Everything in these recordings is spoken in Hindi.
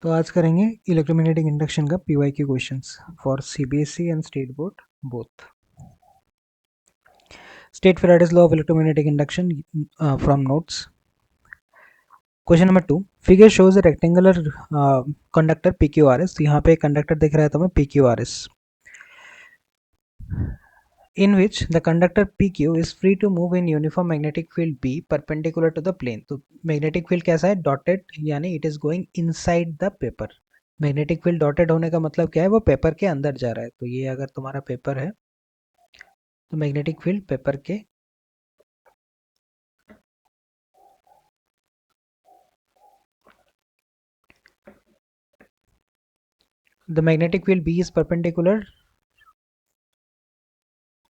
तो आज करेंगे इलेक्ट्रोमैग्नेटिक इंडक्शन का PYQ questions for CBSE and state board both. State Faraday's law of electromagnetic induction from notes. Question number 2. Figure shows a rectangular conductor PQRS. तो यहाँ पे एक कंडक्टर दिख रहा है तो हमें PQRS in which the conductor PQ is free to move in uniform magnetic field B perpendicular to the plane. तो मैग्नेटिक फील्ड कैसा है? डॉटेड, यानी it is going inside the paper. Magnetic field dotted होने का मतलब क्या है? वो पेपर के अंदर जा रहा है. तो ये अगर तुम्हारा पेपर है तो मैग्नेटिक फील्ड पेपर के the magnetic field B is perpendicular,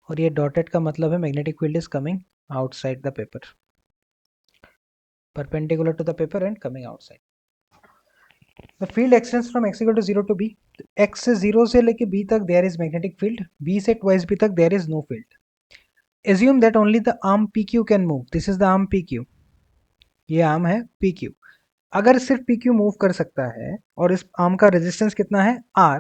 और ये डॉटेड का मतलब है magnetic field is coming outside the paper, perpendicular to the paper and coming outside. The field extends from x equal to 0 to b. x से 0 से लेके b तक there is magnetic field, b से ट्वाइस b तक there is no field. Assume that only the arm PQ can move. This is the arm PQ. ये आर्म है PQ. अगर सिर्फ PQ मूव कर सकता है और इस आर्म का रेजिस्टेंस कितना है? R.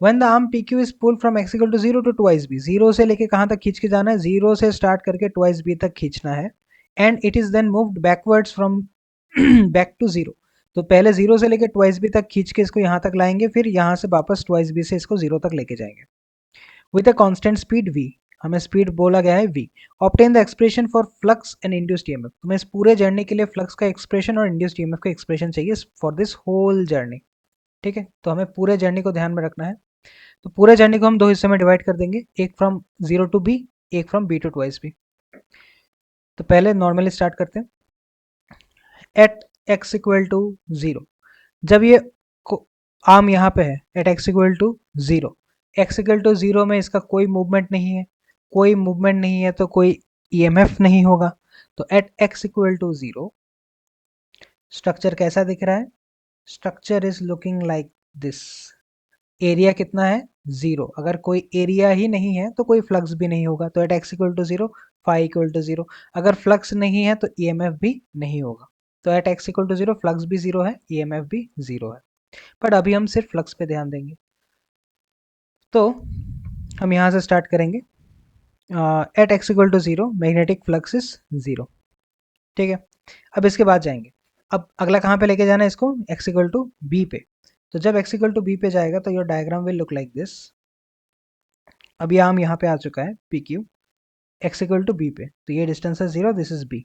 When the arm PQ is pulled from x equal to 0 to twice b. 0 से लेके कहाँ तक खींच के जाना है? 0 से स्टार्ट करके twice b तक खींचना है. And it is then moved backwards from back to 0. तो पहले 0 से लेके twice b तक खींच के इसको यहाँ तक लाएंगे, फिर यहाँ से वापस twice b से इसको 0 तक लेके जाएंगे. With a constant speed v. हमें स्पीड बोला गया है v. Obtain the expression for flux and induced EMF. तुम्हें इस पूरे जर्नी के लिए फ्लक्स का एक्सप्रेशन और इंड्यूस्ड ईएमएफ का एक्सप्रेशन चाहिए फॉर दिस होल जर्नी. ठीक है, तो हमें पूरे जर्नी को ध्यान में रखना है. तो पूरे जर्नी को हम दो हिस्से में डिवाइड कर देंगे, एक फ्रॉम 0 टू b, एक from b to twice b. तो पहले नॉर्मली स्टार्ट करते हैं. एट x इक्वल टू 0, जब ये आर्म यहाँ पे है at x equal to 0, x equal to 0 में इसका कोई मूवमेंट नहीं है. कोई मूवमेंट नहीं है तो कोई ईएमएफ नहीं होगा. तो at x equal to 0 structure कैसा दिख रहा है? Structure is looking like this. Area कितना है? 0. अगर कोई एरिया ही नहीं है तो कोई फ्लक्स भी नहीं होगा. तो at x equal to 0 phi equal to 0. अगर फ्लक्स नहीं है तो ईएमएफ भी नहीं होगा. तो at x equal to 0 flux भी 0 है, ईएमएफ भी 0 है. बट अभी हम सिर्फ फ्लक्स पे ध्यान देंगे. तो हम यहाँ से स्टार्ट करेंगे. At x equal to 0 magnetic flux is 0. ठीक है, अब इसके बाद जाएंगे. अब अगला कहाँ पे लेके जाना है इसको? x इक्वल टू b पे. तो जब x इक्वल टू b पे जाएगा तो your diagram will look like this. अब ये आर्म यहाँ पे आ चुका है PQ, x equal to b पे. तो ये डिस्टेंस है 0, दिस इज b.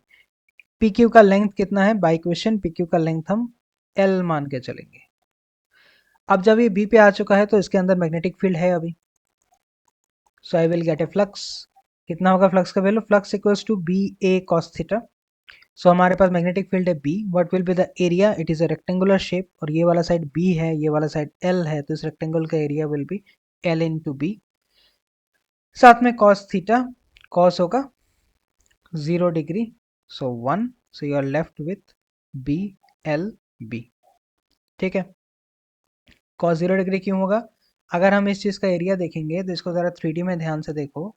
PQ का लेंथ कितना है? बाय इक्वेशन PQ का लेंथ हम L मान के चलेंगे. अब जब ये b पे आ चुका है तो इसके अंदर मैग्नेटिक फील्ड है अभी. So I will get a flux. कितना होगा फ्लक्स का value? Flux equals to B A cos theta. So हमारे पास मैग्नेटिक फील्ड है B. What will be the area? It is a rectangular shape, और ये वाला साइड B है, ये वाला साइड L है, तो इस रेक्टेंगल का area will be L into B. साथ में कॉस थीटा, कॉस होगा 0 degree, so 1. So you are left with B L B. ठीक है, कॉस 0 डिग्री क्यों होगा? अगर हम इस चीज़ का एरिया देखेंगे तो इसको ज़रा 3D में ध्यान से देखो.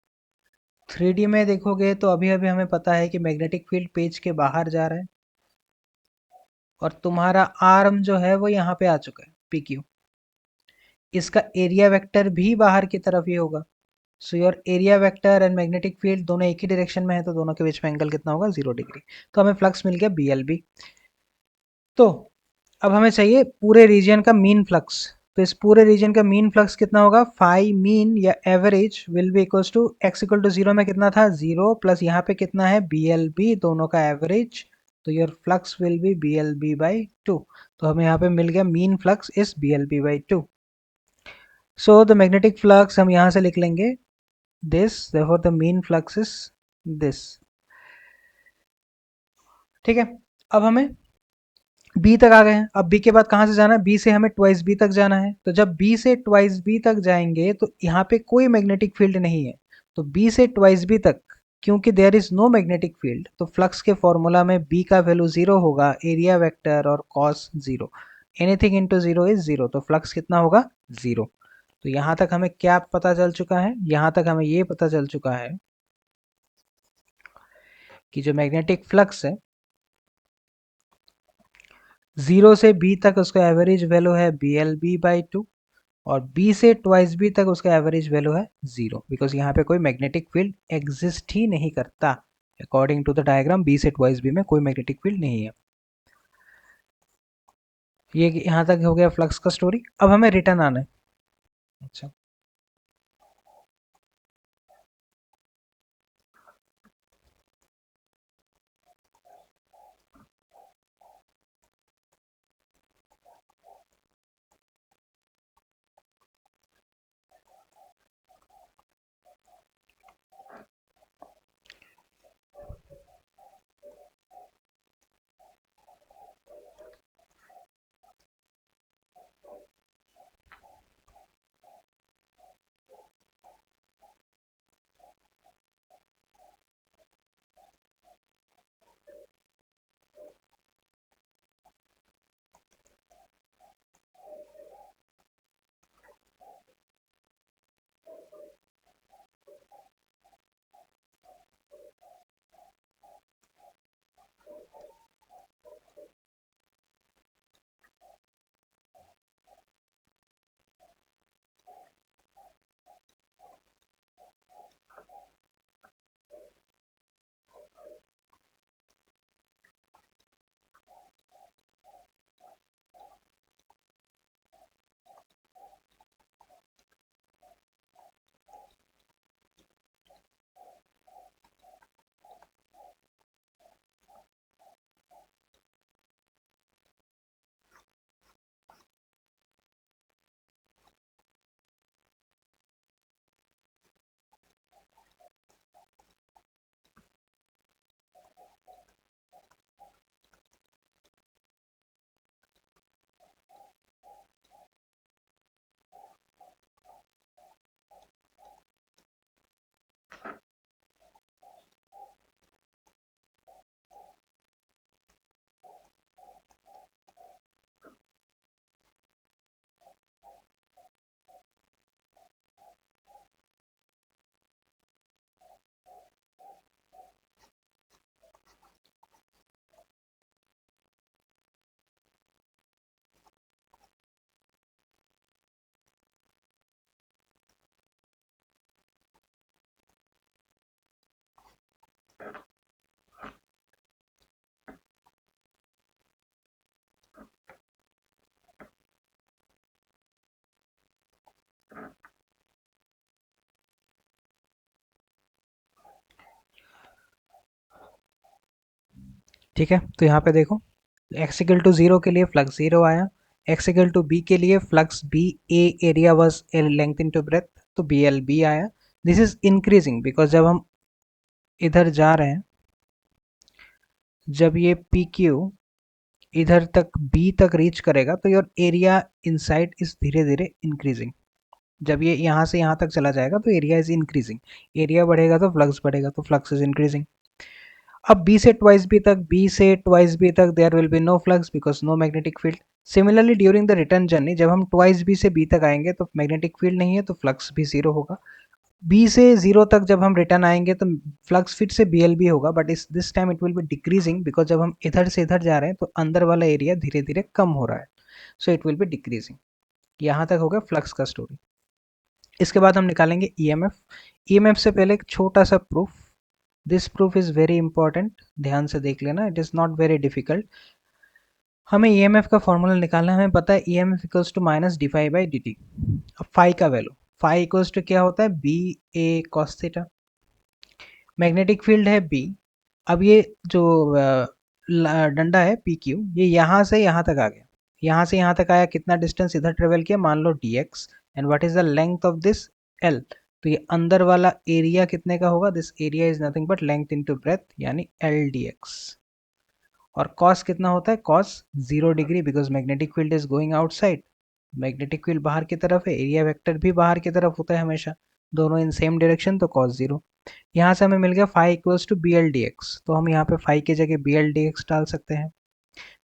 3D में देखोगे तो अभी अभी हमें पता है कि मैग्नेटिक फील्ड पेज के बाहर जा रहा है, और तुम्हारा आर्म जो है वो यहाँ पे आ चुका है PQ. इसका एरिया वेक्टर भी बाहर की तरफ ही होगा. So your area vector and magnetic field दोनों एक ही डायरेक्शन में है, तो दोनों के बीच में एंगल कितना होगा? 0 डिग्री. तो हमें फ्लक्स मिल गया BLB. तो अब हमें चाहिए पूरे रीजन का मीन फ्लक्स. तो इस पूरे रीजन का मीन फ्लक्स कितना होगा? फाई मीन या average will be equals to x equal to 0 में कितना था? 0 प्लस यहाँ पे कितना है? BLB, दोनों का एवरेज. तो your flux will B BLB by 2. तो हमें यहाँ पे मिल गया mean flux is BLB by 2. So the magnetic flux हम यहाँ से लिख लेंगे this, therefore the mean flux is this. ठीक है, अब हमें B तक आ गए हैं. अब B के बाद कहाँ से जाना है? B से हमें ट्वाइस B तक जाना है. तो जब B से ट्वाइस B तक जाएंगे तो यहाँ पे कोई मैग्नेटिक फील्ड नहीं है. तो B से ट्वाइस B तक क्योंकि there is no magnetic field, तो फ्लक्स के फॉर्मूला में B का वैल्यू 0 होगा, एरिया वेक्टर और कॉस 0. Anything into 0 is 0. तो फ्लक्स कितना होगा? 0. तो यहाँ तक हमें क्या पता चल चुका है? यहाँ तक हमें ये पता चल चुका है कि जो मैग्नेटिक फ्लक्स है 0 से b तक उसका एवरेज वैल्यू है BLB/2 और b से ट्वाइस b तक उसका एवरेज वैल्यू है 0 बिकॉज यहाँ पे कोई मैग्नेटिक फील्ड एग्जिस्ट ही नहीं करता। According to the diagram b से ट्वाइस b में कोई मैग्नेटिक फील्ड नहीं है। ये यहाँ तक हो गया फ्लक्स का स्टोरी। अब हमें रिटर्न आना है। अच्छा, ठीक है। तो यहाँ पे देखो, x इक्वल टू 0 के लिए फ्लक्स 0 आया, x इक्वल टू b के लिए flux b a area was length into breadth, तो BLB आया। दिस इज इंक्रीजिंग बिकॉज जब हम इधर जा रहे हैं, जब ये PQ इधर तक B तक रीच करेगा तो योर एरिया इनसाइड इज धीरे धीरे इंक्रीजिंग। जब ये यहाँ से यहाँ तक चला जाएगा तो एरिया इज इंक्रीजिंग, एरिया बढ़ेगा तो फ्लक्स बढ़ेगा, तो फ्लक्स इज इंक्रीजिंग। अब B से ट्वाइस B तक there will be no flux because no magnetic field. Similarly during the return journey जब हम ट्वाइस B से B तक आएंगे तो मैग्नेटिक फील्ड नहीं है, तो फ्लक्स भी जीरो होगा। B से 0 तक जब हम रिटर्न आएंगे तो फ्लक्स फिर से BLB होगा, बट इस this time it will be decreasing because जब हम इधर से इधर जा रहे हैं तो अंदर वाला एरिया धीरे धीरे कम हो रहा है, so it will be decreasing. यहाँ तक हो गया फ्लक्स का स्टोरी। इसके बाद हम निकालेंगे EMF। EMF से पहले एक छोटा सा proof, this proof is very important, ध्यान से देख लेना, it is not very difficult. हमें EMF का फॉर्मूला निकालना है, हमें पता है EMF equals to minus dy/dt। अब फाई का वैल्यू, फाई इक्वल्स टू क्या होता है, BA cos theta. Magnetic field है B। अब ये जो डंडा है PQ, ये यहाँ से यहाँ तक आ गया, यहाँ से यहाँ तक आया, कितना डिस्टेंस इधर ट्रेवल किया, मान लो dx, and what is the length of this L। तो ये अंदर वाला एरिया कितने का होगा, this area is nothing but length into breadth यानी LDX। और कॉस कितना होता है, cos 0 degree because magnetic field is going outside. Magnetic field बाहर की तरफ है, एरिया वेक्टर भी बाहर की तरफ होता है हमेशा, दोनों इन सेम डायरेक्शन, तो कॉस 0। यहाँ से हमें मिल गया फाई इक्वल्स टू BL/dx, तो हम यहाँ पे फाई की जगह BL/dx डाल सकते हैं।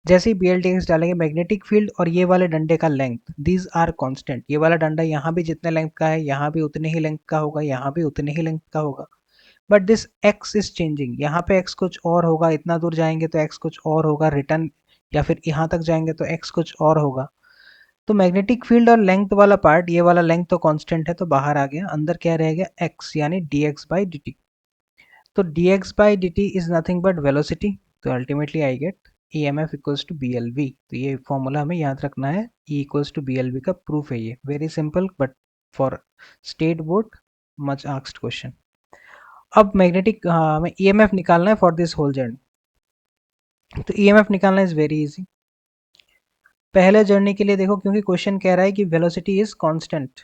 जैसे ही BL/dx डालेंगे, मैग्नेटिक फील्ड और ये वाले डंडे का लेंथ दीज आर कांस्टेंट, ये वाला डंडा यहाँ भी जितने लेंथ का है यहाँ भी उतने ही लेंथ का होगा, यहाँ भी उतने ही लेंथ का होगा। But this x is changing, यहाँ पे x कुछ और होगा, इतना दूर जाएंगे तो x कुछ और होगा, रिटर्न या फिर यहाँ तक जाएंगे तो x कुछ और होगा। तो मैग्नेटिक फील्ड और लेंथ वाला पार्ट, ये वाला लेंथ तो कांस्टेंट है तो बाहर आ गया, अंदर क्या रह गया x यानी dx by dt। तो dx by dt is nothing but velocity, तो ultimately I get EMF equals to BLV। तो ये फॉर्मूला हमें याद रखना है, E इक्वल्स टू BLV का प्रूफ है ये, very simple but for state board much asked question. अब मैग्नेटिक हमें EMF निकालना है फॉर दिस होल जर्नी। तो EMF निकालना इज वेरी इजी। पहले जर्नी के लिए देखो, क्योंकि क्वेश्चन कह रहा है कि वेलोसिटी इज कांस्टेंट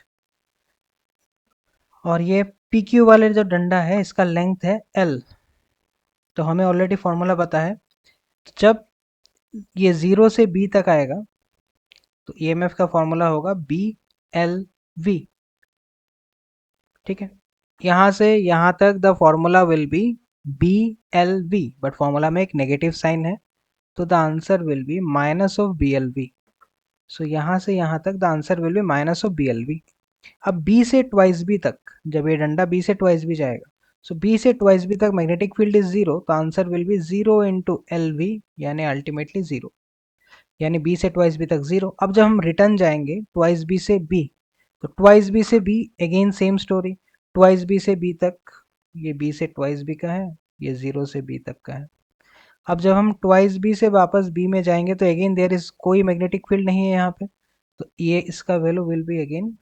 और ये PQ वाले जो डंडा है इसका लेंथ है L, तो हमें ऑलरेडी फॉर्मूला पता है। जब ये 0 से B तक आएगा तो EMF का फॉर्मूला होगा BLV। ठीक है, यहाँ से यहाँ तक the formula will be BLV, but formula में एक नेगेटिव साइन है तो the answer will be minus of BLV। सो यहाँ से यहाँ तक the answer will be minus of BLV। अब B से ट्वाइस B तक, जब ये डंडा B से ट्वाइस B जाएगा, सो B से ट्वाइस B तक मैग्नेटिक फील्ड इज 0, तो answer will be 0 into LV यानी अल्टीमेटली 0, यानी B से ट्वाइस B तक 0। अब जब हम रिटर्न जाएंगे ट्वाइस B से B, तो ट्वाइस B से B again same story, twice B से B तक, ये B से ट्वाइस B का है, ये 0 से B तक का है। अब जब हम ट्वाइस B से वापस B में जाएंगे तो अगेन देयर इज कोई मैग्नेटिक फील्ड नहीं है यहाँ पे, तो ये इसका वैल्यू विल बी अगेन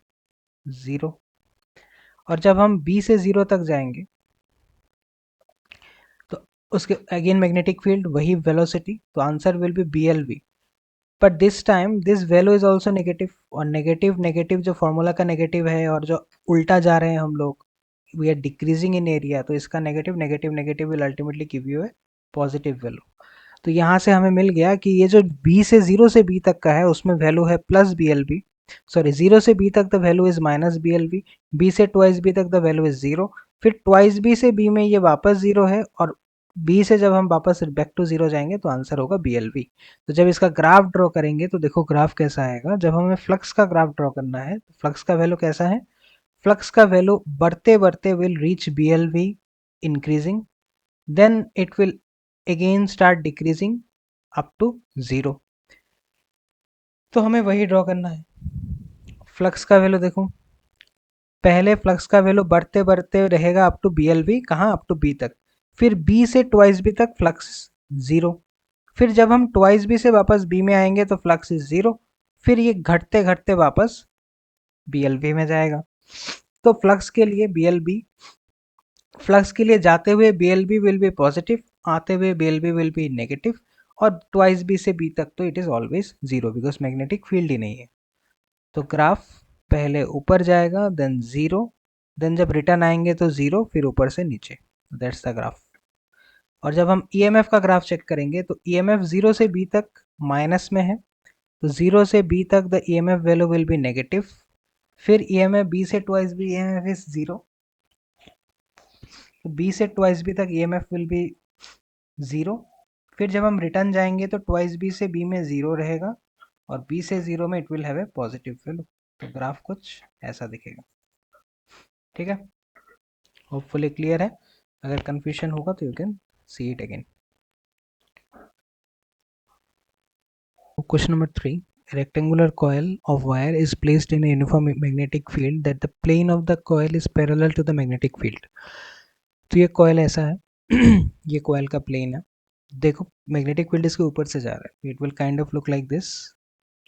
0। और जब हम B से 0 तक जाएंगे तो उसके अगेन मैग्नेटिक फील्ड, वही वेलोसिटी, तो answer will be BLV। But this time this value is also negative, और नेगेटिव नेगेटिव जो फॉर्मूला का नेगेटिव है और जो उल्टा जा रहे हैं हम लोग, we are decreasing in area, तो इसका negative negative negative will ultimately give you a positive value. तो यहाँ से हमें मिल गया कि ये जो B से 0 से B तक का है उसमें वैल्यू है प्लस BLV, सॉरी 0 से B तक the value is minus BLV, B से ट्वाइस B तक द वैल्यू इज 0, फिर ट्वाइस B से B में ये वापस 0 है, और B से जब हम वापस बैक टू 0 जाएंगे तो आंसर होगा BLV। तो जब इसका ग्राफ ड्रॉ करेंगे तो देखो ग्राफ कैसा आएगा। जब हमें फ्लक्स का ग्राफ ड्रॉ करना है तो फ्लक्स का वैल्यू कैसा है, फ्लक्स का वैल्यू बढ़ते बढ़ते will reach BLV increasing, then it will again start decreasing up to 0। तो हमें वही ड्रॉ करना है। फ्लक्स का वैल्यू देखो, पहले फ्लक्स का वैल्यू बढ़ते बढ़ते रहेगा अप टू BLV, कहाँ अप टू B तक, फिर B से ट्वाइस B तक फ्लक्स 0, फिर जब हम ट्वाइस B से वापस B में आएंगे तो फ्लक्स इज 0, फिर ये घटते घटते वापस BLV में जाएगा। तो फ्लक्स के लिए BLV, फ्लक्स के लिए जाते हुए BLV विल बी पॉजिटिव, आते हुए BLV विल बी नेगेटिव, और ट्वाइस B से B तक तो it is always 0 because magnetic field ही नहीं है। तो ग्राफ पहले ऊपर जाएगा देन 0, देन जब रिटर्न आएंगे तो 0, फिर ऊपर से नीचे, दैट्स द ग्राफ। और जब हम EMF का ग्राफ चेक करेंगे तो EMF 0 से B तक माइनस में है, तो 0 से B तक the EMF value will be negative, फिर EMF B से ट्वाइस B EMF इज 0, तो B से ट्वाइस B तक EMF विल बी 0, फिर जब हम रिटर्न जाएंगे तो ट्वाइस B से B में 0 रहेगा, और B से 0 में it will have a positive value. तो ग्राफ कुछ ऐसा दिखेगा। ठीक है, होपफुली क्लियर है। अगर कंफ्यूजन होगा तो you can see it again. Question number 3, a rectangular coil of wire is placed in a uniform magnetic field that the plane of the coil is parallel to the magnetic field। तो ये कॉयल ऐसा है ये कॉयल का प्लेन है, देखो मैग्नेटिक फील्ड इसके ऊपर से जा रहा है, it will kind of look like this,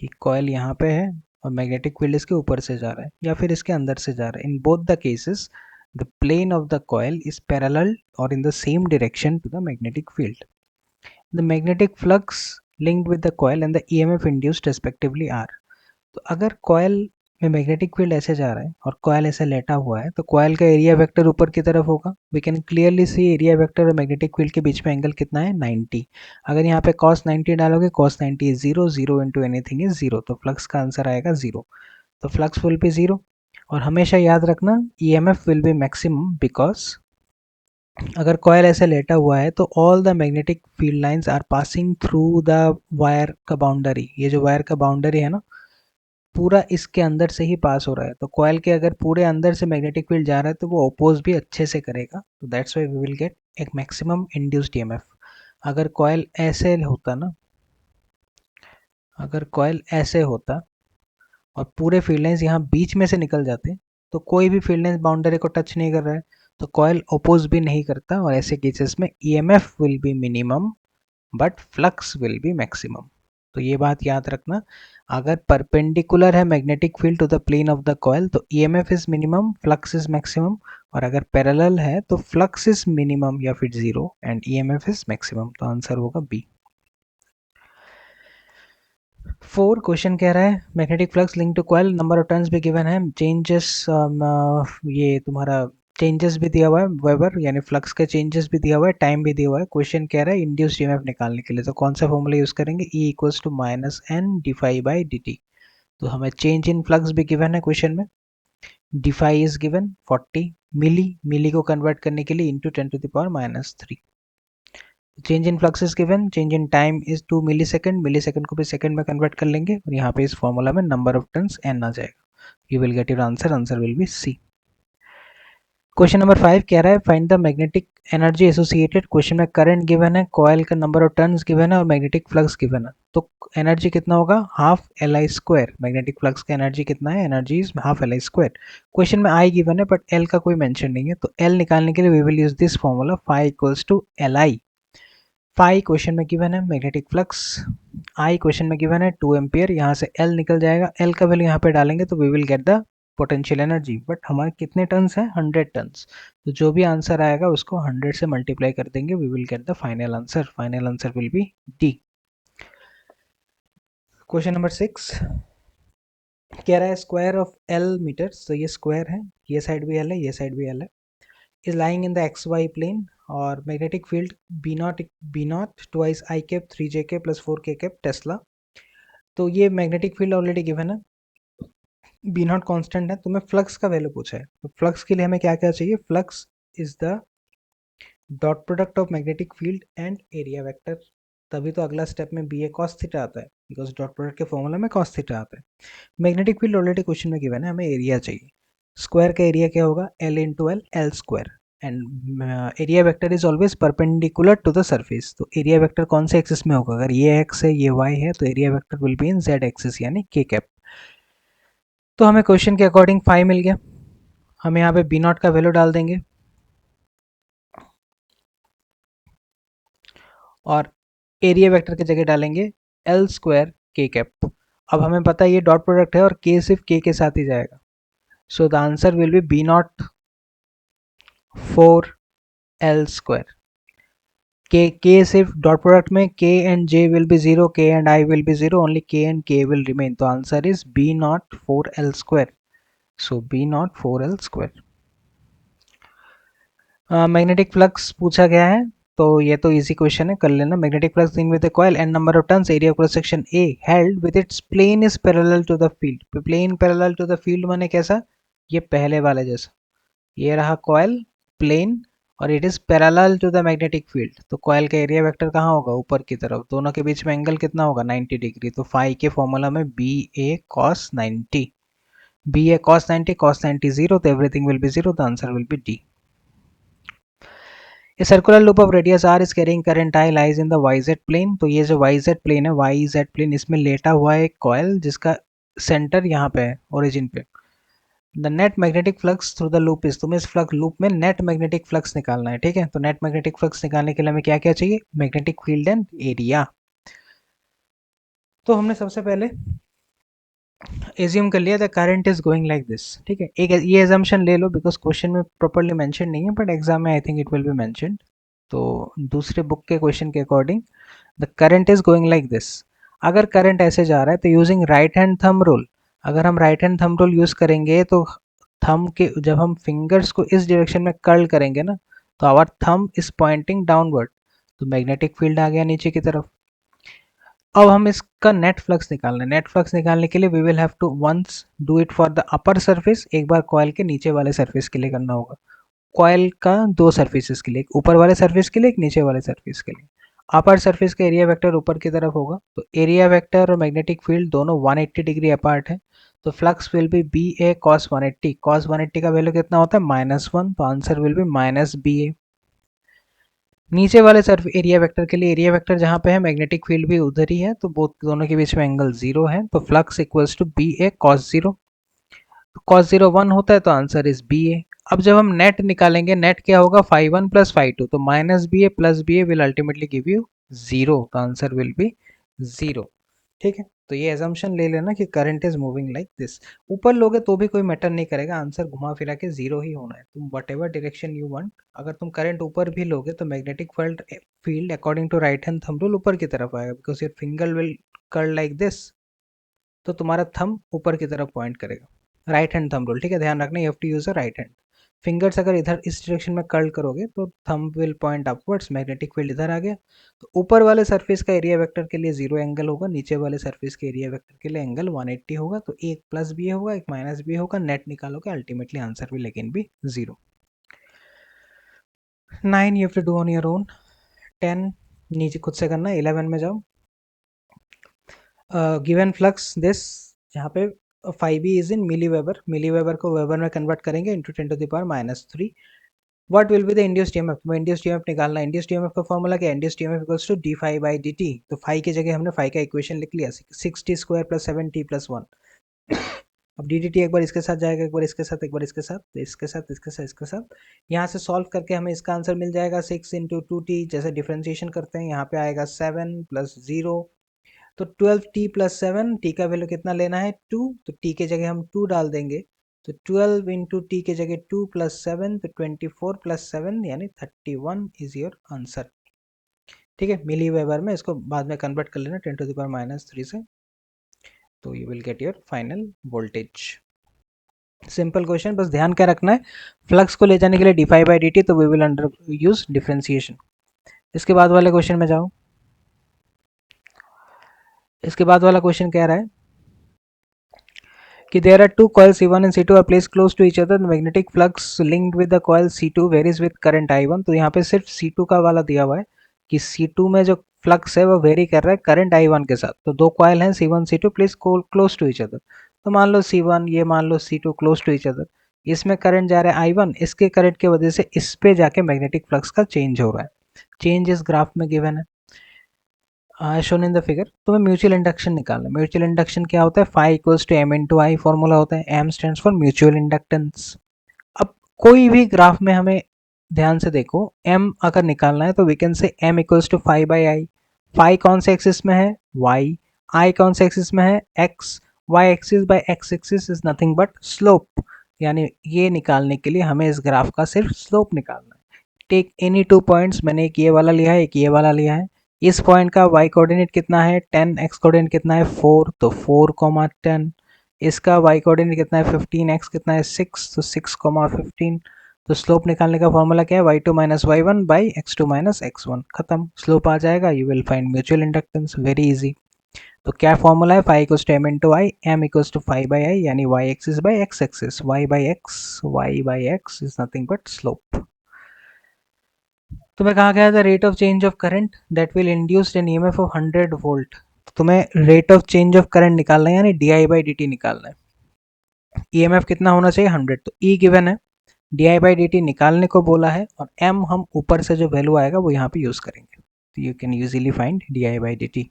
कि कॉयल यहाँ पे है और मैग्नेटिक फील्ड इसके ऊपर से जा रहा है या फिर इसके अंदर से जा रहा है। In both the cases the plane of the coil is parallel और in the same direction to the magnetic field. The magnetic flux linked with the coil and the EMF induced respectively are। तो अगर कॉयल में मैग्नेटिक फील्ड ऐसे जा रहा है और कॉयल ऐसे लेटा हुआ है तो कॉयल का एरिया वेक्टर ऊपर की तरफ होगा। We can clearly see area vector और मैग्नेटिक फील्ड के बीच में एंगल कितना है 90। अगर यहाँ पे cos 90 डालोगे cos 90 is 0, 0 into anything is 0, तो फ्लक्स का आंसर आएगा 0। तो फ्लक्स विल बी 0, और हमेशा याद रखना EMF will be maximum because अगर कॉयल ऐसे लेटा हुआ है तो all the magnetic field lines are passing through the wire का बाउंड्री। ये जो वायर का बाउंड्री है ना, पूरा इसके अंदर से ही पास हो रहा है, तो कॉयल के अगर पूरे अंदर से मैग्नेटिक फील्ड जा रहा है तो वो अपोज भी अच्छे से करेगा, तो that's why we will get एक मैक्सिमम इंड्यूस्ड EMF। अगर कॉयल ऐसे होता ना, अगर कॉयल ऐसे होता और पूरे फील्ड लाइंस यहाँ बीच में से निकल जाते तो कोई भी फील्ड लाइंस बाउंड्री को टच नहीं कर रहा है, तो कॉयल अपोज भी नहीं करता, और ऐसे केसेस में EMF will be minimum but flux will be maximum. तो ये बात याद रखना, अगर परपेंडिकुलर है magnetic field to the plane of the coil तो EMF is minimum, flux is maximum, और अगर पैरेलल है तो फ्लक्स इज मिनिमम या फिर zero and EMF is maximum. तो आंसर होगा बी। 4 क्वेश्चन कह रहा है magnetic flux link to coil, number of turns भी गिवन है, चेंजेस ये तुम्हारा चेंजेस भी दिया हुआ है, वेबर यानी फ्लक्स का चेंजेस भी दिया हुआ है, टाइम भी दिया हुआ है। क्वेश्चन कह रहा है इंड्यूस्ड ईएमएफ निकालने के लिए तो कौन सा फॉर्मूला यूज करेंगे, E equals to minus N D phi by D T. तो हमें चेंज इन फ्लक्स भी गिवन है क्वेश्चन में, D phi is given 40 milli, milli को कन्वर्ट करने के लिए into 10⁻³ change in flux is given, change in time is 2 millisecond, millisecond को भी सेकंड में कन्वर्ट कर लेंगे और यहाँ पे इस फॉर्मूला में नंबर ऑफ टर्न्स n आ जाएगा। You will get your answer, answer will be C. Question number 5 कह रहा है find the magnetic energy associated, question में करंट गिवन है, कॉयल का नंबर ऑफ टर्न्स गिवन है और मैग्नेटिक फ्लक्स गिवन है। तो एनर्जी कितना होगा, half L I square. Magnetic flux का एनर्जी कितना है, energy is half L I square. Question में आई गिवन है बट एल का कोई मेंशन नहीं है, तो एल निकालने के लिए we will use this formula, phi equals to L I. Phi question में गिवन है मैग्नेटिक फ्लक्स, आई क्वेश्चन में गिवन है 2 एम्पियर, यहाँ से एल निकल जाएगा, एल का वैल्यू यहाँ पे डालेंगे तो we will get the potential energy, but हमारे कितने टन्स है, 100 टन्स। तो जो भी आंसर आएगा उसको 100 से मल्टीप्लाई कर देंगे, we will get the final answer, final answer will be D. Question number 6 कह रहा है स्क्वायर ऑफ एल मीटर्स, तो ये स्क्वायर है, ये साइड भी एल है, ये साइड भी एल है, is lying in the xy plane और magnetic field b naught twice I cap 3j k plus 4k cap Tesla. तो ये मैग्नेटिक फील्ड ऑलरेडी गिवन है, बी नॉट कॉन्स्टेंट है, तुम्हें फ्लक्स का वैल्यू पूछा है, तो फ्लक्स के लिए हमें क्या क्या चाहिए, flux is the dot product of magnetic field and area vector, तभी तो अगला स्टेप में बी ए कॉस थीटा आता है, बिकॉज डॉट प्रोडक्ट के फॉर्मूला में कॉस थीटा आता है। मैग्नेटिक फील्ड ऑलरेडी क्वेश्चन में गिवन है, हमें एरिया चाहिए, स्क्वायर का एरिया क्या होगा, L into L, L square, and area vector is always perpendicular to the surface. तो एरिया वेक्टर कौन से एक्सिस में होगा, अगर ये एक्स है ये वाई है तो area vector will be in Z axis यानी के कैप। तो हमें क्वेश्चन के अकॉर्डिंग 5 मिल गया, हम यहाँ पे बी नॉट का वैल्यू डाल देंगे और एरिया वेक्टर की जगह डालेंगे एल स्क्वायर के कैप। अब हमें पता है ये डॉट प्रोडक्ट है और के सिर्फ के साथ ही जाएगा, so the answer will be B naught 4 L square. के सिर्फ डॉट प्रोडक्ट में k and j will be 0, k and i will be 0, only k and k will remain, तो answer is B naught 4 L square, so B naught 4 L square. Magnetic flux पूछा गया है, तो ये तो इजी क्वेश्चन है, कर लेना। Magnetic flux in with the coil and number of turns, area cross section A held with its plane is parallel to the field. Plane parallel to the field माने कैसा, ये पहले वाले जैसा, ये रहा कॉइल प्लेन और it is parallel to the magnetic field, तो कॉइल का एरिया वेक्टर कहाँ होगा, ऊपर की तरफ, दोनों के बीच में एंगल कितना होगा, 90 डिग्री। तो फाई के फॉर्मूला में B A cos 90, B A cos 90, cos 90 0, तो everything will be 0, the answer will be D. A circular loop of radius r is carrying current I lies in the yz plane, तो ये जो yz plane है, yz plane, इसमें लेटा हुआ है एक कॉइल जिसका सेंटर यहाँ पे है, ओरिजिन पे। The net magnetic flux through the loop is, तुम्हें इस फ्लक्स लूप में नेट मैग्नेटिक फ्लक्स निकालना है, ठीक है। तो नेट मैग्नेटिक फ्लक्स निकालने के लिए हमें क्या क्या चाहिए, मैग्नेटिक फील्ड एंड एरिया। तो हमने सबसे पहले एज्यूम कर लिया the current is going like this, ठीक है। एक ये एजम्पशन ले लो बिकॉज क्वेश्चन में प्रॉपरली मेंशन नहीं है, बट एग्जाम में I think it will be mentioned. तो दूसरे बुक के क्वेश्चन के according the current is going like this, अगर करंट ऐसे जा रहा है तो using right hand thumb rule, अगर हम right hand thumb rule use करेंगे तो थंब के जब हम फिंगर्स को इस डायरेक्शन में कर्ल करेंगे ना, तो our thumb is pointing downward, तो मैग्नेटिक फील्ड आ गया नीचे की तरफ। अब हम इसका नेट फ्लक्स निकालना है, नेट फ्लक्स निकालने के लिए we will have to once do it for the upper surface, एक बार कॉइल के नीचे वाले सरफेस के लिए करना होगा। कॉइल का दो सरफेसेस के लिए, एक ऊपर वाले सरफेस के लिए, एक नीचे वाले सरफेस के लिए। अपर सरफेस का एरिया वेक्टर ऊपर की तरफ होगा, तो एरिया वेक्टर और मैग्नेटिक फील्ड दोनों 180 डिग्री अपार्ट है, तो flux will be B A cos 180, cos 180 का वैल्यू कितना होता है -1, तो answer will be minus B A. नीचे वाले सर्फ एरिया वेक्टर के लिए एरिया वेक्टर जहाँ पे है मैग्नेटिक फील्ड भी उधर ही है, तो बोथ दोनों के बीच में एंगल 0 है, तो flux equals to B A cos 0। तो कॉस 0 1 होता है, तो आंसर इज बी ए। अब जब हम नेट निकालेंगे, नेट क्या होगा, five one plus five two, तो minus B A plus B A will ultimately give you 0, तो आंसर विल बी 0। ठीक है, तो ये एजम्पशन ले लेना कि current is moving like this. ऊपर लोगे तो भी कोई मैटर नहीं करेगा, आंसर घुमा फिरा के 0 ही होना है, तुम whatever direction you want. अगर तुम करंट ऊपर भी लोगे तो magnetic field according to right hand thumb rule ऊपर की तरफ आएगा, because your finger will curl like this, तो तुम्हारा थंब ऊपर की तरफ पॉइंट करेगा। राइट हैंड थंब रूल, ठीक है, ध्यान रखना, you have to use a right hand. Fingers अगर इधर इस डायरेक्शन में कर्ल करोगे तो thumb will point upwards, magnetic field इधर आ गया। तो ऊपर वाले सरफेस का एरिया वेक्टर के लिए 0 एंगल होगा, नीचे वाले सरफेस के एरिया वेक्टर के लिए एंगल 180 होगा, तो एक प्लस बी होगा, एक माइनस बी होगा, नेट निकालोगे, ultimately answer will again be 0। 9 you have to do on your own. 10 नीचे खुद से करना है। 11 में जाओ। गिवन फ्लक्स दिस, यहाँ पे 5e is in milli weber, milli weber को वेबर में कन्वर्ट करेंगे into 10⁻³ what will be the induced EMF. तो इंड्यूस्ड ईएमएफ निकालना है। इंड्यूस्ड ईएमएफ का फॉर्मूला क्या है, induced EMF equals to D phi by D T. तो फाई की जगह हमने फाई का इक्वेशन लिख लिया, 6t² + 7t+1। अब डी डी टी एक बार इसके साथ जाएगा, एक बार इसके साथ, एक बार इसके साथ, इसके साथ, इसके साथ, इसके साथ। यहाँ से सॉल्व करके हमें इसका आंसर मिल जाएगा 6 × 2t, जैसे डिफ्रेंशिएशन करते हैं यहाँ पे आएगा 7 + 0, तो 12t + 7, टी का वैल्यू कितना लेना है 2, तो टी के जगह हम 2 डाल देंगे, तो 12 × t के जगह 2 + 7, तो 24 + 7 यानी 31 इज योर आंसर। ठीक है, मिली वेबर में, इसको बाद में कन्वर्ट कर लेना 10⁻³ से, तो you will get your final voltage. Simple question, बस ध्यान क्या रखना है, फ्लक्स को ले जाने के लिए D phi by D T, तो we will under use differentiation. इसके बाद वाले क्वेश्चन में जाओ। इसके बाद वाला क्वेश्चन कह रहा है कि there are two coils C1 and C2 are placed close to each other, the magnetic flux linked with the coil C2 varies with current I1। तो यहाँ पे सिर्फ C2 का वाला दिया हुआ है कि C2 में जो फ्लक्स है वो वेरी कर रहा है करंट I1 के साथ। तो दो कॉयल हैं C1 C2 place close to each other, तो मान लो C1, ये मान लो C2 close to each other, इसमें करंट जा रहा है I1, इसके करंट की वजह से इस पे जाके मैग्नेटिक फ्लक्स का चेंज हो रहा है। चेंज इस ग्राफ में गिवन है, शोन इन द फिगर। तुम्हें म्यूचुअल इंडक्शन निकालना है। म्यूचुअल इंडक्शन क्या होता है, phi equals to m × I formula होता है, m stands for mutual inductance. अब कोई भी ग्राफ में हमें ध्यान से देखो, m अगर निकालना है तो we can say m equals to phi by I. Phi कौन से एक्सिस में है, y, i कौन से एक्सिस में है, x, y axis by x axis is nothing but slope, यानी ये निकालने के लिए हमें इस ग्राफ का सिर्फ स्लोप निकालना है। टेक एनी 2 पॉइंट्स, मैंने एक ये वाला लिया है, एक ये वाला लिया है। इस पॉइंट का y कोऑर्डिनेट कितना है 10, x कोऑर्डिनेट कितना है 4, तो 4, 10। इसका y कोऑर्डिनेट कितना है 15, x कितना है 6, तो 6, 15। तो स्लोप निकालने का फॉर्मूला क्या है, y2 - y1 by x2 - x1, खत्म, स्लोप आ जाएगा, you will find mutual inductance, very easy. तो क्या फॉर्मूला है, phi equals to m × I, m equals to phi by I, यानी y axis by x axis, y by x is nothing but slope. तुम्हें कहा गया था rate of change of current that will induced an EMF of 100 volt. तुम्हें rate of change of current निकालना है, यानी D I by D T निकालना है। ईएमएफ कितना होना चाहिए 100, तो ई गिवन है, D I by D T निकालने को बोला है, और एम हम ऊपर से जो वैल्यू आएगा वो यहाँ पे यूज करेंगे, तो you can usually find D I by D T.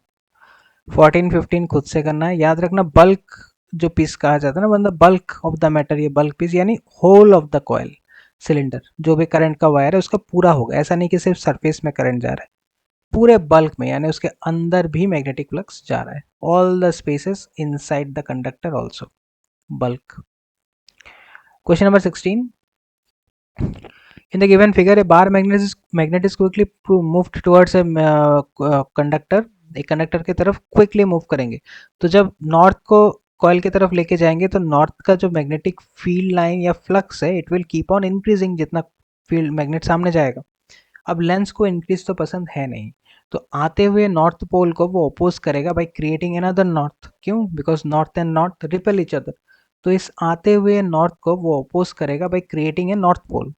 14-15 खुद से करना है, याद रखना बल्क जो पीस कहा जाता है ना, मतलब बल्क ऑफ द मैटर, ये बल्क पीस यानी whole of the coil cylinder, जो भी करंट का वायर है उसका पूरा होगा, ऐसा नहीं कि सिर्फ सरफेस में करंट जा रहा है, पूरे बल्क में, यानी उसके अंदर भी मैग्नेटिक फ्लक्स जा रहा है, all the spaces inside the conductor also, bulk. Question number 16, in the given figure a bar magnet is quickly moved towards a conductor, एक कंडक्टर की तरफ क्विकली मूव करेंगे, तो जब नॉर्थ को कॉइल की तरफ लेके जाएंगे तो नॉर्थ का जो मैग्नेटिक फील्ड लाइन या फ्लक्स है it will keep on increasing, जितना फील्ड मैग्नेट सामने जाएगा। अब लेंस को इंक्रीज तो पसंद है नहीं, तो आते हुए नॉर्थ पोल को वो अपोज करेगा बाय क्रिएटिंग अनदर नॉर्थ, क्यों, because north and north repel each other, तो इस आते हुए नॉर्थ को वो अपोज करेगा by creating a north pole.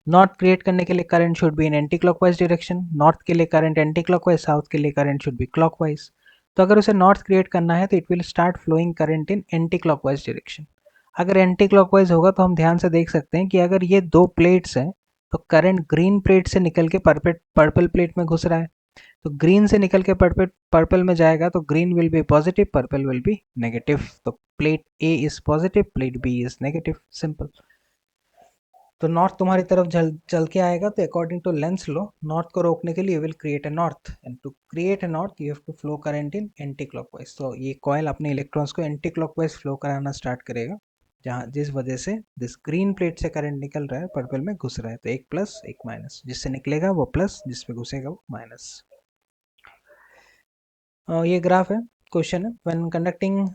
North create करने के लिए current should be in anti clockwise direction, north के लिए करंट एंटी क्लॉकवाइज, साउथ के लिए करंट शुड बी क्लॉकवाइज। तो अगर उसे नॉर्थ क्रिएट करना है तो it will start flowing current in anti clockwise direction. अगर एंटी क्लॉकवाइज होगा तो हम ध्यान से देख सकते हैं कि अगर ये दो प्लेट्स हैं तो करंट ग्रीन प्लेट से निकल के पर्पल प्लेट में घुस रहा है, तो ग्रीन से निकल के पर्पल में जाएगा, तो green will be positive, purple will be negative. तो plate A is positive, plate B is negative, simple. तो नॉर्थ तुम्हारी तरफ चल के आएगा, तो according to Lenz law north को रोकने के लिए will create a north, and to create a north you have to flow current in anti clockwise. तो ये कॉयल अपने इलेक्ट्रॉन्स को एंटी क्लॉकवाइज फ्लो कराना स्टार्ट करेगा, जहाँ जिस वजह से दिस ग्रीन प्लेट से करंट निकल रहा है, पर्पल में घुस रहा है, तो एक प्लस एक माइनस, जिससे निकलेगा वो प्लस, जिसमें घुसेगा वो माइनस। ये ग्राफ है, क्वेश्चन है, when conducting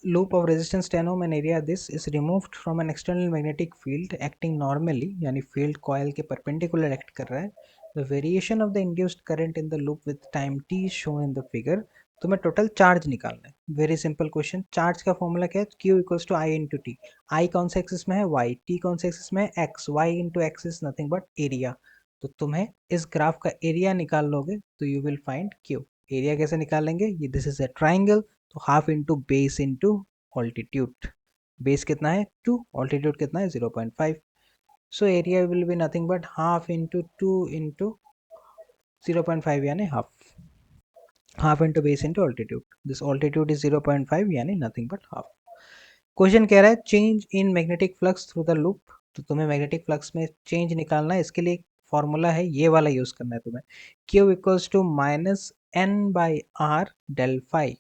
loop of resistance 10 ohm and area this is removed from an external magnetic field acting normally, यानी field coil के perpendicular act कर रहा है, the variation of the induced current in the loop with time t is shown in the figure। तुम्हें टोटल चार्ज निकालना है, वेरी सिंपल क्वेश्चन। चार्ज का फॉर्मूला क्या है, q equals to I into T. I कौन से एक्सिस में है, y, t कौन से एक्सिस में है, x, y into x is nothing but area. तो तुम्हें इस ग्राफ का एरिया निकाल लोगे तो you will find q। Area कैसे निकालेंगे, ये दिस इज अ ट्राइंगल, तो half into base into altitude. Base कितना है 2, ऑल्टीट्यूड कितना है 0.5, so area will be nothing but half into 2 into 0.5 यानी half, half into base into altitude, this altitude is 0.5 यानी नथिंग बट हाफ। क्वेश्चन कह रहा है change in magnetic flux through the loop, तो तुम्हें मैग्नेटिक फ्लक्स में चेंज निकालना है, इसके लिए फॉर्मूला है ये वाला यूज करना है तुम्हें, Q equals to minus n by R del phi.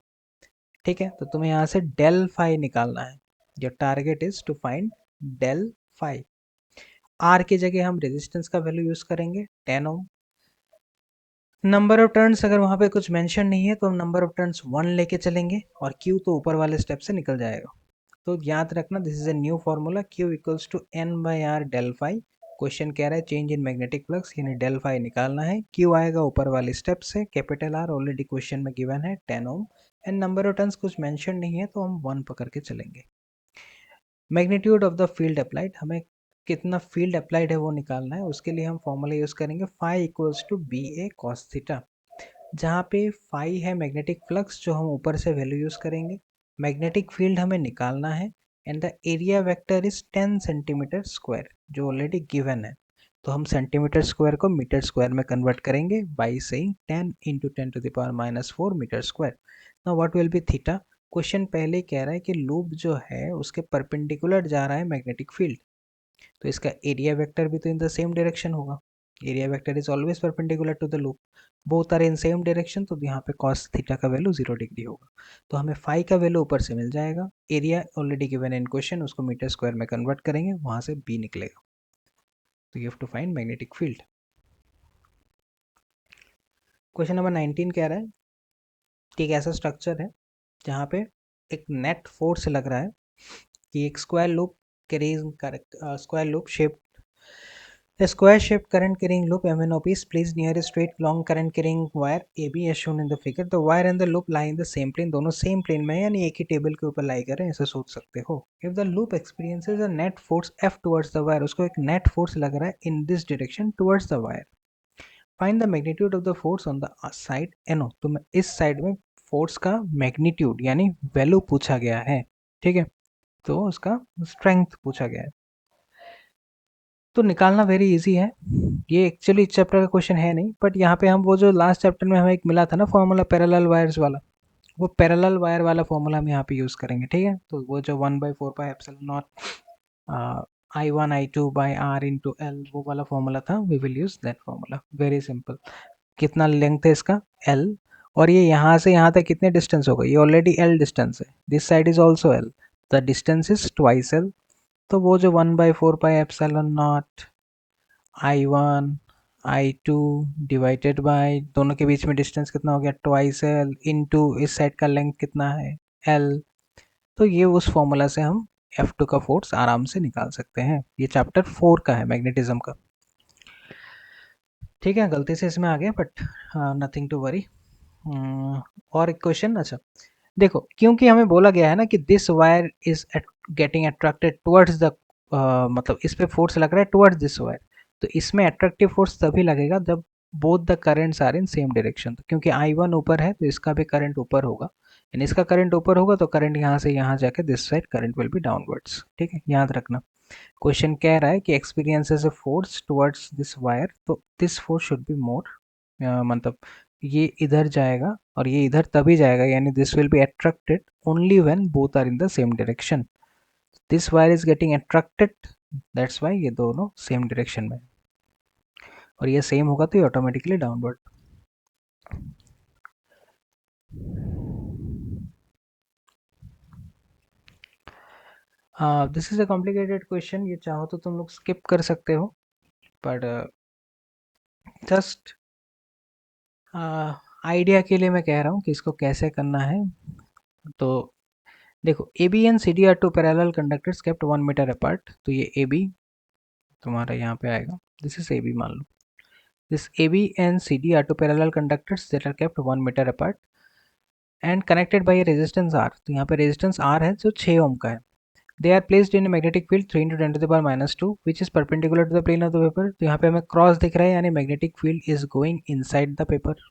ठीक है, तो तुम्हें यहाँ से डेल फाई निकालना है, जो target is to find del phi. R की जगह हम रेजिस्टेंस का वैल्यू यूज करेंगे 10 ओम। नंबर ऑफ टर्न्स अगर वहाँ पे कुछ मेंशन नहीं है तो हम नंबर ऑफ टर्न्स 1 लेके चलेंगे, और Q तो ऊपर वाले स्टेप से निकल जाएगा। तो याद रखना this is a new formula, Q equals to n by R del phi. Question कह रहा है चेंज इन मैग्नेटिक फ्लक्स यानी डेल फाई निकालना है, Q आएगा ऊपर वाले स्टेप से, कैपिटल R ऑलरेडी क्वेश्चन में गिवन है 10 ohm, and number of turns कुछ मेंशन नहीं है तो हम 1 पकड़ के चलेंगे। Magnitude of the field applied, हमें कितना फील्ड अप्लाइड है वो निकालना है, उसके लिए हम फॉर्मूला यूज करेंगे phi equals to B A cos theta, जहाँ पे फाई है मैग्नेटिक फ्लक्स जो हम ऊपर से वैल्यू यूज करेंगे, मैग्नेटिक फील्ड हमें निकालना है, and the area vector is 10 centimetre square जो ऑलरेडी गिवन है, तो हम सेंटीमीटर स्क्वायर को मीटर स्क्वायर में कन्वर्ट करेंगे by saying 10 into 10⁻⁻⁴ metre square. Now what will be theta, question पहले कह रहा है कि लूप जो है उसके परपेंडिकुलर जा रहा है मैग्नेटिक फील्ड, तो इसका एरिया वेक्टर भी तो इन द सेम डायरेक्शन होगा, area vector is always perpendicular to the loop, both are in same direction, तो यहाँ पे cos थीटा का वैल्यू 0 डिग्री होगा, तो हमें फाई का वैल्यू ऊपर से मिल जाएगा, area already given in question, उसको मीटर स्क्वायर में कन्वर्ट करेंगे, वहां से बी निकलेगा, तो you have to find magnetic field. Question number 19 कह रहा है कि एक ऐसा स्ट्रक्चर है जहाँ पे एक नेट फोर्स लग रहा है कि एक square loop square loop shape, a square shaped current carrying loop MNOP is placed near a straight long current carrying wire AB as shown in the figure। The wire and the loop lie in the same plane, दोनों सेम प्लेन में यानी एक ही टेबल के ऊपर लाई कर रहे हैं, ऐसा सोच सकते हो। If the loop experiences a net force F towards the wire, उसको एक net force लग रहा है in this direction towards the wire, find the magnitude of the force on the side NO। तो इस साइड में फोर्स का मैग्नीट्यूड यानी वैल्यू पूछा गया है, ठीक है, तो उसका स्ट्रेंथ पूछा गया है, तो निकालना वेरी इजी है। ये एक्चुअली चैप्टर का क्वेश्चन है नहीं, बट यहाँ पे हम वो जो लास्ट चैप्टर में हमें एक मिला था ना फॉर्मूला पैरेलल वायर्स वाला, वो पैरेलल वायर वाला फॉर्मूला हम यहाँ पे यूज़ करेंगे, ठीक है। तो वो जो 1/4πε0 I1 I2/R इंटू एल वो वाला फॉर्मूला था, we will use that formula, very simple. कितना लेंथ है इसका L, और ये यहाँ से यहाँ तक कितने डिस्टेंस होगा, ये ऑलरेडी L डिस्टेंस है, this side is also L, the distance is twice L, तो वो जो 1/4πε0 I1 I2 डिवाइडेड बाय दोनों के बीच में डिस्टेंस कितना हो गया ट्वाइस L इंटू इस साइड का लेंथ कितना है L, तो ये उस फॉर्मूला से हम F2 का फोर्स आराम से निकाल सकते हैं। ये चैप्टर 4 का है मैग्नेटिज्म का, ठीक है, गलती से इसमें आ गया बट नथिंग टू वरी। और एक क्वेश्चन, अच्छा देखो, क्योंकि हमें बोला गया है ना कि this wire is getting attracted towards the, मतलब इस पे फोर्स लग रहा है टुवर्ड्स दिस वायर, तो इसमें अट्रैक्टिव फोर्स तभी लगेगा जब both the currents are in same direction, तो क्योंकि I1 ऊपर है तो इसका भी करंट ऊपर होगा, यानी इसका करंट ऊपर होगा तो करंट यहाँ से यहाँ जाके this side current will be downwards, ठीक है, याद रखना। क्वेश्चन कह रहा है कि experiences a force towards this wire, तो this force should be more, मतलब ये इधर जाएगा और ये इधर तभी जाएगा, यानी this will be attracted only when both are in the same direction. This wire is getting attracted, that's why ये दोनों सेम डायरेक्शन में, और ये सेम होगा तो ये automatically downward. This is a complicated question, ये चाहो तो तुम लोग स्किप कर सकते हो, बट जस्ट आइडिया के लिए मैं कह रहा हूँ कि इसको कैसे करना है। तो देखो, A B and C D are two parallel conductors kept 1 metre apart, तो ये ए बी तुम्हारा यहाँ पे आएगा, दिस इज ए बी मान लो। This A B and C D are two parallel conductors that are kept 1 metre apart and connected by resistance R, तो यहाँ पे रेजिस्टेंस आर है जो 6 ओम का है। They are placed in magnetic field 3 × 10⁻² which is perpendicular to the plane of the paper, तो यहाँ पे हमें क्रॉस दिख रहा है, यानी magnetic field is going inside the paper.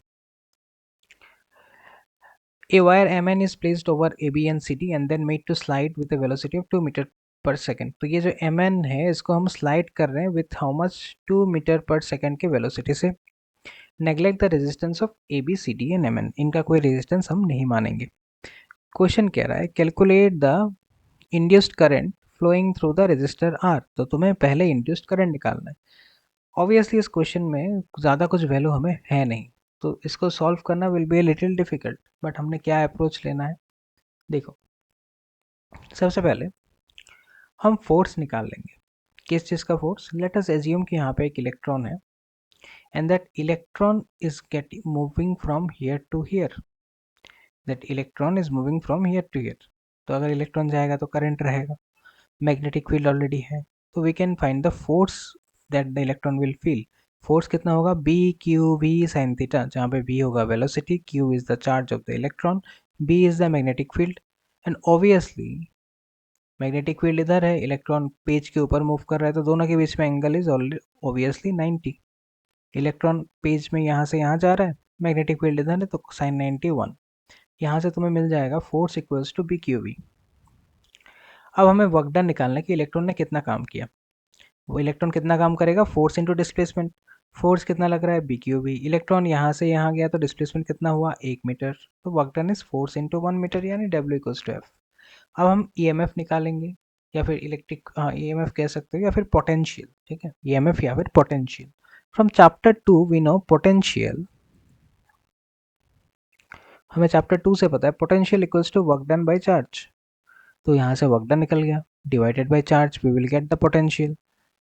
A wire Mn is placed over AB and CD and then made to slide with a velocity of 2 metre per second, तो ये जो Mn है इसको हम स्लाइड कर रहे हैं with how much 2 metre per second के वेलोसिटी से। Neglect the resistance of A B C D and Mn, इनका कोई रेजिस्टेंस हम नहीं मानेंगे। क्वेश्चन कह रहा है calculate the induced current flowing through the resistor R, तो तुम्हें पहले इंड्यूस्ड करंट निकालना है। ऑब्वियसली इस क्वेश्चन में ज़्यादा कुछ वैल्यू हमें है नहीं, तो इसको सॉल्व करना will be a little difficult, but हमने क्या अप्रोच लेना है, देखो सबसे पहले हम फोर्स निकाल लेंगे। किस चीज़ का फोर्स, लेट अस एज्यूम कि यहाँ पे एक इलेक्ट्रॉन है and that electron is getting moving from here to here, that electron is moving from here to here, तो अगर इलेक्ट्रॉन जाएगा तो करंट रहेगा, मैग्नेटिक फील्ड ऑलरेडी है, तो we can find the force that the electron will feel. Force कितना होगा, B Q V sine theta, जहाँ पे बी होगा velocity, Q is the charge of the electron, B is the magnetic field, and obviously magnetic field इधर है, इलेक्ट्रॉन पेज के ऊपर मूव कर रहा है, तो दोनों के बीच में angle is obviously 90। Electron page में यहाँ से यहाँ जा रहा है, मैग्नेटिक फील्ड इधर है, तो साइन 91, यहाँ से तुम्हें मिल जाएगा force equals to B Q V. अब हमें वर्क डन निकालना है कि इलेक्ट्रॉन ने कितना काम किया। वो इलेक्ट्रॉन कितना काम करेगा, फोर्स इंटू डिस्प्लेसमेंट, फोर्स कितना लग रहा है बी क्यू वी, इलेक्ट्रॉन यहाँ से यहाँ गया तो डिस्प्लेसमेंट कितना हुआ 1 मीटर, तो work done is force into 1 metre, यानी डब्ल्यू इक्वल्स टू एफ। अब हम ईएमएफ निकालेंगे, या फिर इलेक्ट्रिक, हाँ ईएमएफ कह सकते हो, या फिर पोटेंशियल, ठीक है, ईएमएफ या फिर potential. From chapter 2 we know potential, हमें चैप्टर 2 से पता है potential equals to work done by charge, तो यहाँ से वर्क डन निकल गया, divided by charge we will get the potential,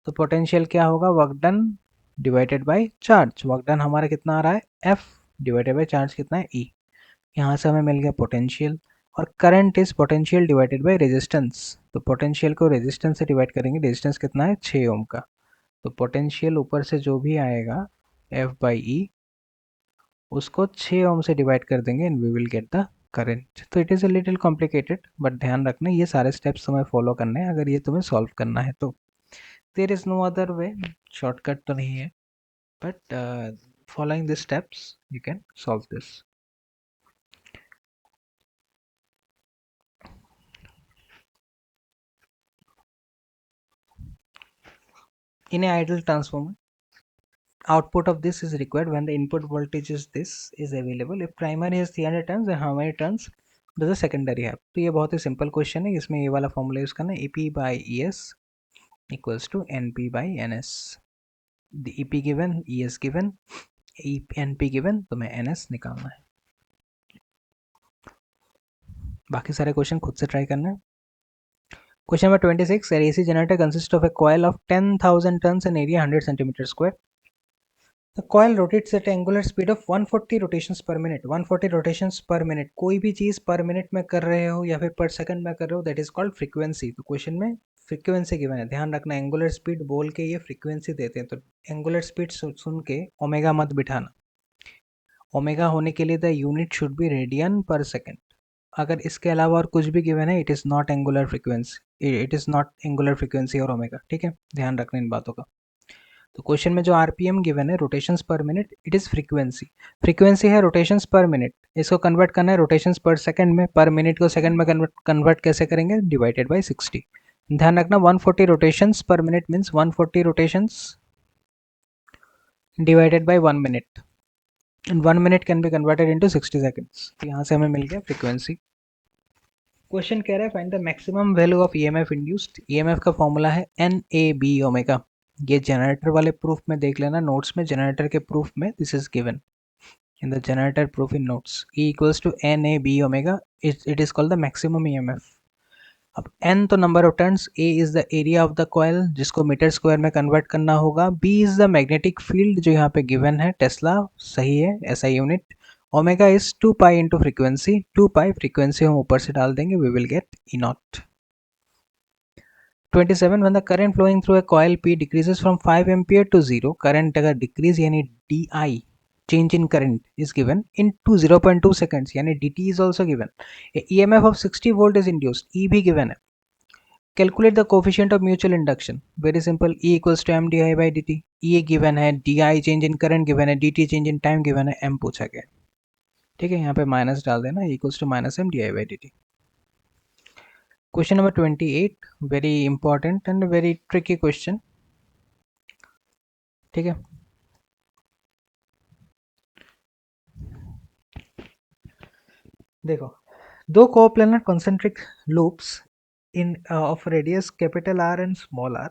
तो पोटेंशियल क्या होगा, work done divided by charge, work done हमारा कितना आ रहा है एफ, डिवाइडेड बाय चार्ज कितना है ई, यहाँ से हमें मिल गया पोटेंशियल, और current is potential divided by resistance, तो पोटेंशियल को रेजिस्टेंस से डिवाइड करेंगे, रेजिस्टेंस कितना है 6 ओम का, तो पोटेंशियल ऊपर से जो भी आएगा एफ बाई ई उसको 6 ओम से डिवाइड कर देंगे and we will get the current. तो it is a little complicated, but ध्यान रखना ये सारे स्टेप्स तुम्हें फॉलो करने हैं अगर ये तुम्हें सॉल्व करना है तो। There is no other way, shortcut तो नहीं है, but following this steps you can solve this. In an ideal transformer, output of this is required when the input voltage is this is available. If primary has 300 turns, then how many turns does the secondary have? तो ये बहुत ही सिंपल क्वेश्चन है, इसमें ये वाला फॉर्मूला यूज करना है, EP by ES equals to NP by NS. The EP given, ES given, NP given, तो मैं NS निकालना है। बाकी सारे क्वेश्चन खुद से ट्राई करना है। Question number 26. An AC generator consists of a coil of 10,000 tons and area 100 centimeters square. The coil rotates at angular speed of 140 rotations per minute. 140 rotations per minute. कोई भी चीज़ पर मिनट में कर रहे हो या फिर पर सेकंड में कर रहे हो, दैट इज कॉल्ड फ्रीक्वेंसी। तो क्वेश्चन में फ्रीक्वेंसी गिवन है, ध्यान रखना एंगुलर स्पीड बोल के ये फ्रीक्वेंसी देते हैं, तो एंगुलर स्पीड सुन के ओमेगा मत बिठाना। ओमेगा होने के लिए the unit should be radian पर सेकेंड। अगर इसके अलावा और कुछ भी गिवन है, it is not angular frequency, it is not angular frequency और ओमेगा, ठीक है, ध्यान रखना इन बातों का। तो क्वेश्चन में जो आरपीएम गिवन है, रोटेशंस पर minute, it is frequency. Frequency है रोटेशंस पर मिनट, इसको कन्वर्ट करना है रोटेशंस पर सेकंड में, पर मिनट को सेकंड में कन्वर्ट कैसे करेंगे, डिवाइडेड बाय 60। ध्यान रखना 140 रोटेशंस पर minute means 140 rotations divided by 1 minute and 1 minute can be converted into 60 seconds. तो यहाँ से हमें मिल गया फ्रीक्वेंसी। क्वेश्चन कह रहा है find the maximum value of EMF induced. EMF का फॉर्मूला है एन ए बी ओमेगा। ये जनरेटर वाले प्रूफ में देख लेना नोट्स में, जनरेटर के प्रूफ में this is given in the generator proof in notes. E equals to n a b omega. It is called the maximum EMF. अब n तो number of turns, a is the area of the coil जिसको मीटर स्क्वायर में कन्वर्ट करना होगा, b is the magnetic field जो यहाँ पे गिवन है, टेस्ला सही है SI unit, omega is 2 pi into frequency, 2 pi frequency हम ऊपर से डाल देंगे, we will get E naught. 27 when the current flowing through a coil P decreases from 5 ampere to 0, current अगर decrease यानी DI change in current is given in 0.2 seconds यानी dt is also given, a EMF of 60 volt is induced, E भी given है, calculate the coefficient of mutual induction, very simple, E equals to m di by dt, E given है, DI change in current given है, dt change in time given है, m पूछा गया, ठीक है, यहाँ पे माइनस डाल देना, E equals to minus m di by dt। Question number 28, very important and very tricky question, ठीक है। देखो, दो coplanar concentric loops in of radius capital R and small r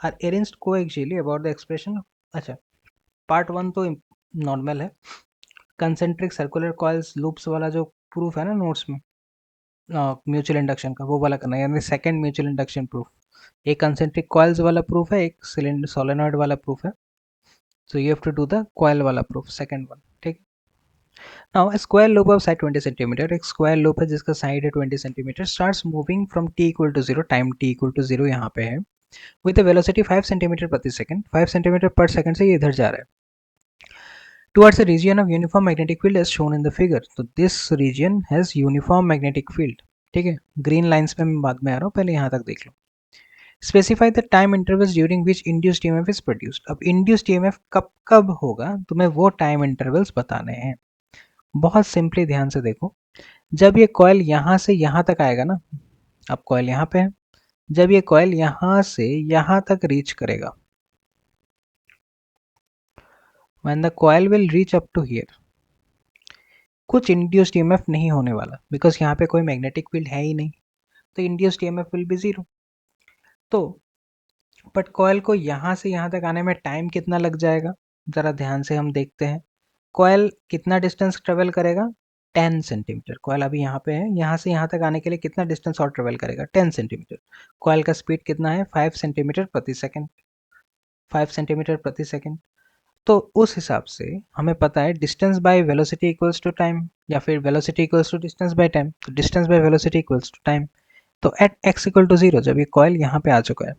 are arranged coaxially about the expression। अच्छा, पार्ट वन तो नॉर्मल है, कंसेंट्रिक सर्कुलर कॉइल्स लूप्स वाला जो प्रूफ है ना नोट्स में म्यूचुअल इंडक्शन का, वो वाला करना है, यानी सेकंड म्यूचुअल इंडक्शन प्रूफ। एक कंसेंट्रिक कॉइल्स वाला प्रूफ है, एक सिलेंडर सोलेनॉइड वाला प्रूफ है, so you have to do the coil वाला प्रूफ, सेकंड वन, ठीक। Now a square loop of side 20 cm, एक स्क्वायर लूप है जिसका साइड है 20 cm, starts moving from t equal to 0, time t equal to 0 यहाँ पे है, with a velocity 5 cm प्रति सेकंड, 5 cm पर सेकंड से ये इधर जा रहा है towards a region of uniform magnetic field as shown in the figure। तो this region has uniform magnetic field, ठीक है, ग्रीन लाइंस पे मैं बाद में आ रहा हूँ, पहले यहाँ तक देख लो। Specify the time intervals during which induced EMF is produced. अब इंड्यूस्ड ईएमएफ कब कब होगा, तुम्हें वो टाइम इंटरवल्स बताने हैं। बहुत सिंपली ध्यान से देखो, जब ये कॉइल यहाँ से यहाँ तक आएगा ना, अब कॉइल यहाँ पे है, जब ये कॉइल यहाँ से यहाँ तक रीच करेगा, when the coil will reach up to here, कुछ इंड्यूस्ड ईएमएफ नहीं होने वाला, बिकॉज यहाँ पे कोई मैग्नेटिक फील्ड है ही नहीं, तो induced EMF will B zero. तो बट कॉइल को यहाँ से यहाँ तक आने में टाइम कितना लग जाएगा, ज़रा ध्यान से हम देखते हैं। कॉइल कितना डिस्टेंस ट्रेवल करेगा, 10 सेंटीमीटर। कॉइल अभी यहाँ पे है, यहाँ से यहाँ तक आने के लिए कितना डिस्टेंस और ट्रेवल करेगा, 10 सेंटीमीटर। कॉइल का स्पीड कितना है, 5 सेंटीमीटर प्रति सेकंड, 5 सेंटीमीटर प्रति सेकंड। तो उस हिसाब से हमें पता है distance by velocity equals to time, या फिर velocity equals to distance by time, तो distance by velocity equals to time. तो एट x इक्वल टू 0 जब ये कॉइल यहाँ पे आ चुका है,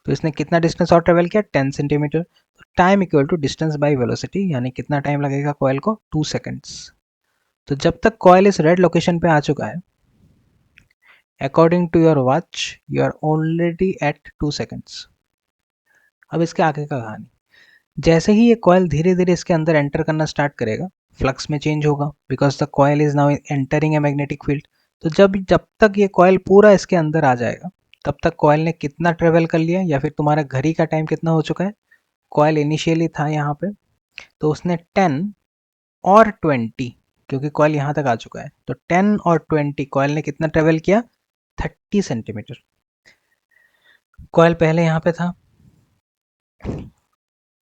तो इसने कितना डिस्टेंस और ट्रेवल किया, 10 सेंटीमीटर। तो time equal to distance by velocity, यानी कितना टाइम लगेगा कॉइल को, 2 सेकंड्स। तो जब तक कॉइल इस रेड लोकेशन पे आ चुका है, according to your watch you are already at 2 seconds. अब इसके आगे का कहानी, जैसे ही ये कॉइल धीरे धीरे इसके अंदर एंटर करना स्टार्ट करेगा, फ्लक्स में चेंज होगा, because the coil is now entering A magnetic field. तो जब जब तक ये कॉइल पूरा इसके अंदर आ जाएगा, तब तक कॉइल ने कितना ट्रेवल कर लिया, या फिर तुम्हारा घड़ी का टाइम कितना हो चुका है। कॉइल इनिशियली था यहाँ पे, तो उसने 10 और 20, क्योंकि कॉइल यहाँ तक आ चुका है, तो 10 और 20 कॉइल ने कितना ट्रेवल किया, 30 सेंटीमीटर। कॉइल पहले यहाँ पे था,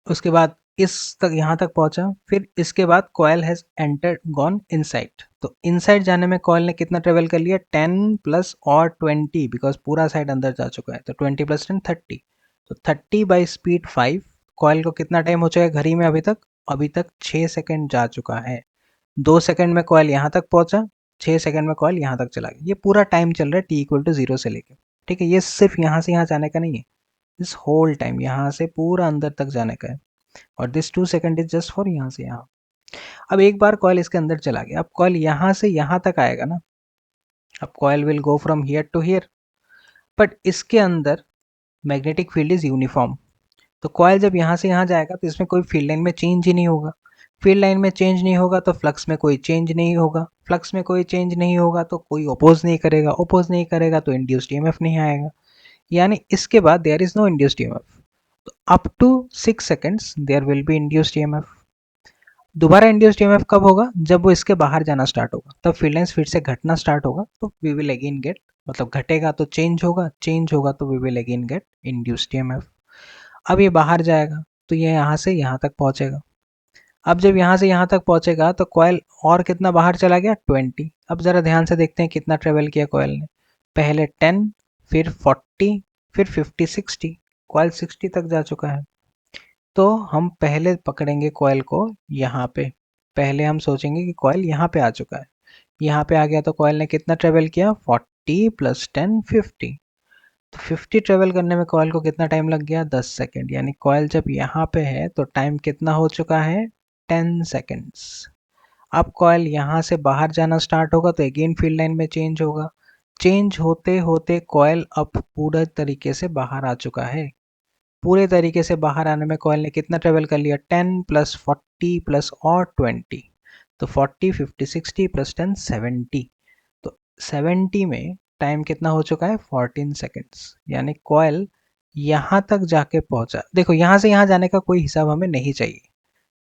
उसके बाद इस तक यहाँ तक पहुंचा, फिर इसके बाद coil has entered gone inside. तो इनसाइड जाने में कॉयल ने कितना ट्रेवल कर लिया, 10 प्लस और 20, बिकॉज पूरा साइड अंदर जा चुका है, तो 20 प्लस 10 30। तो 30 बाई स्पीड 5, कॉयल को कितना टाइम हो चुका है घड़ी में अभी तक 6 सेकेंड जा चुका है। 2 सेकेंड में कॉयल यहाँ तक पहुंचा, 6 सेकेंड में कॉयल यहाँ तक चला गया। ये पूरा टाइम चल रहा है t इक्वल टू 0 से लेके, ठीक है। ये सिर्फ यहाँ से यहाँ जाने का नहीं है, दिस होल टाइम यहाँ से पूरा अंदर तक जाने का है, और this 2 second is just for यहाँ से यहाँ। अब एक बार कॉइल इसके अंदर चला गया, अब कॉइल यहाँ से यहाँ तक आएगा ना, अब coil will go from here to here, but इसके अंदर मैग्नेटिक फील्ड इज यूनिफॉर्म। तो कॉइल जब यहाँ से यहाँ जाएगा तो इसमें कोई फील्ड लाइन में चेंज ही नहीं होगा, फील्ड लाइन में चेंज नहीं होगा तो फ्लक्स में कोई चेंज नहीं होगा, फ्लक्स में कोई चेंज नहीं होगा तो कोई ओपोज नहीं करेगा, ओपोज नहीं करेगा तो इंड्यूस्ड ईएमएफ नहीं आएगा, यानी इसके बाद there is no induced EMF. तो up to 6 seconds there will be induced EMF. दोबारा इंड्यूस्ड ईएमएफ कब होगा? जब वो इसके बाहर जाना स्टार्ट होगा, तब फील्ड लाइंस फिर से घटना स्टार्ट होगा, तो वी विल अगेन गेट, मतलब घटेगा तो चेंज होगा, चेंज होगा तो we will again get induced EMF. अब ये बाहर जाएगा तो ये यहाँ से यहाँ तक पहुँचेगा। अब जब यहाँ से यहाँ तक पहुँचेगा तो कॉयल और कितना बाहर चला गया? 20। अब ज़रा ध्यान से देखते हैं कितना ट्रेवल किया कॉयल ने। पहले 10, फिर 40, फिर 50, 60, कॉयल 60 तक जा चुका है। तो हम पहले पकड़ेंगे कॉयल को यहाँ पे, पहले हम सोचेंगे कि कॉयल यहाँ पे आ चुका है, यहाँ पे आ गया तो कॉयल ने कितना ट्रेवल किया? 40 + 10, 50। तो 50 ट्रेवल करने में कॉयल को कितना टाइम लग गया? 10 सेकेंड। यानी कॉयल जब यहाँ पे है तो टाइम कितना हो चुका है? 10 सेकेंड्स। अब कॉयल यहाँ से बाहर जाना स्टार्ट होगा तो अगेन फील्ड लाइन में चेंज होगा, चेंज होते होते कॉयल अब पूरे तरीके से बाहर आ चुका है। पूरे तरीके से बाहर आने में कॉयल ने कितना ट्रेवल कर लिया? 10 + 40 + और 20, तो 40, 50, 60 + 10, 70। तो 70 में टाइम कितना हो चुका है? 14 सेकेंड्स। यानी कॉयल यहाँ तक जाके पहुंचा। देखो यहाँ से यहाँ जाने का कोई हिसाब हमें नहीं चाहिए,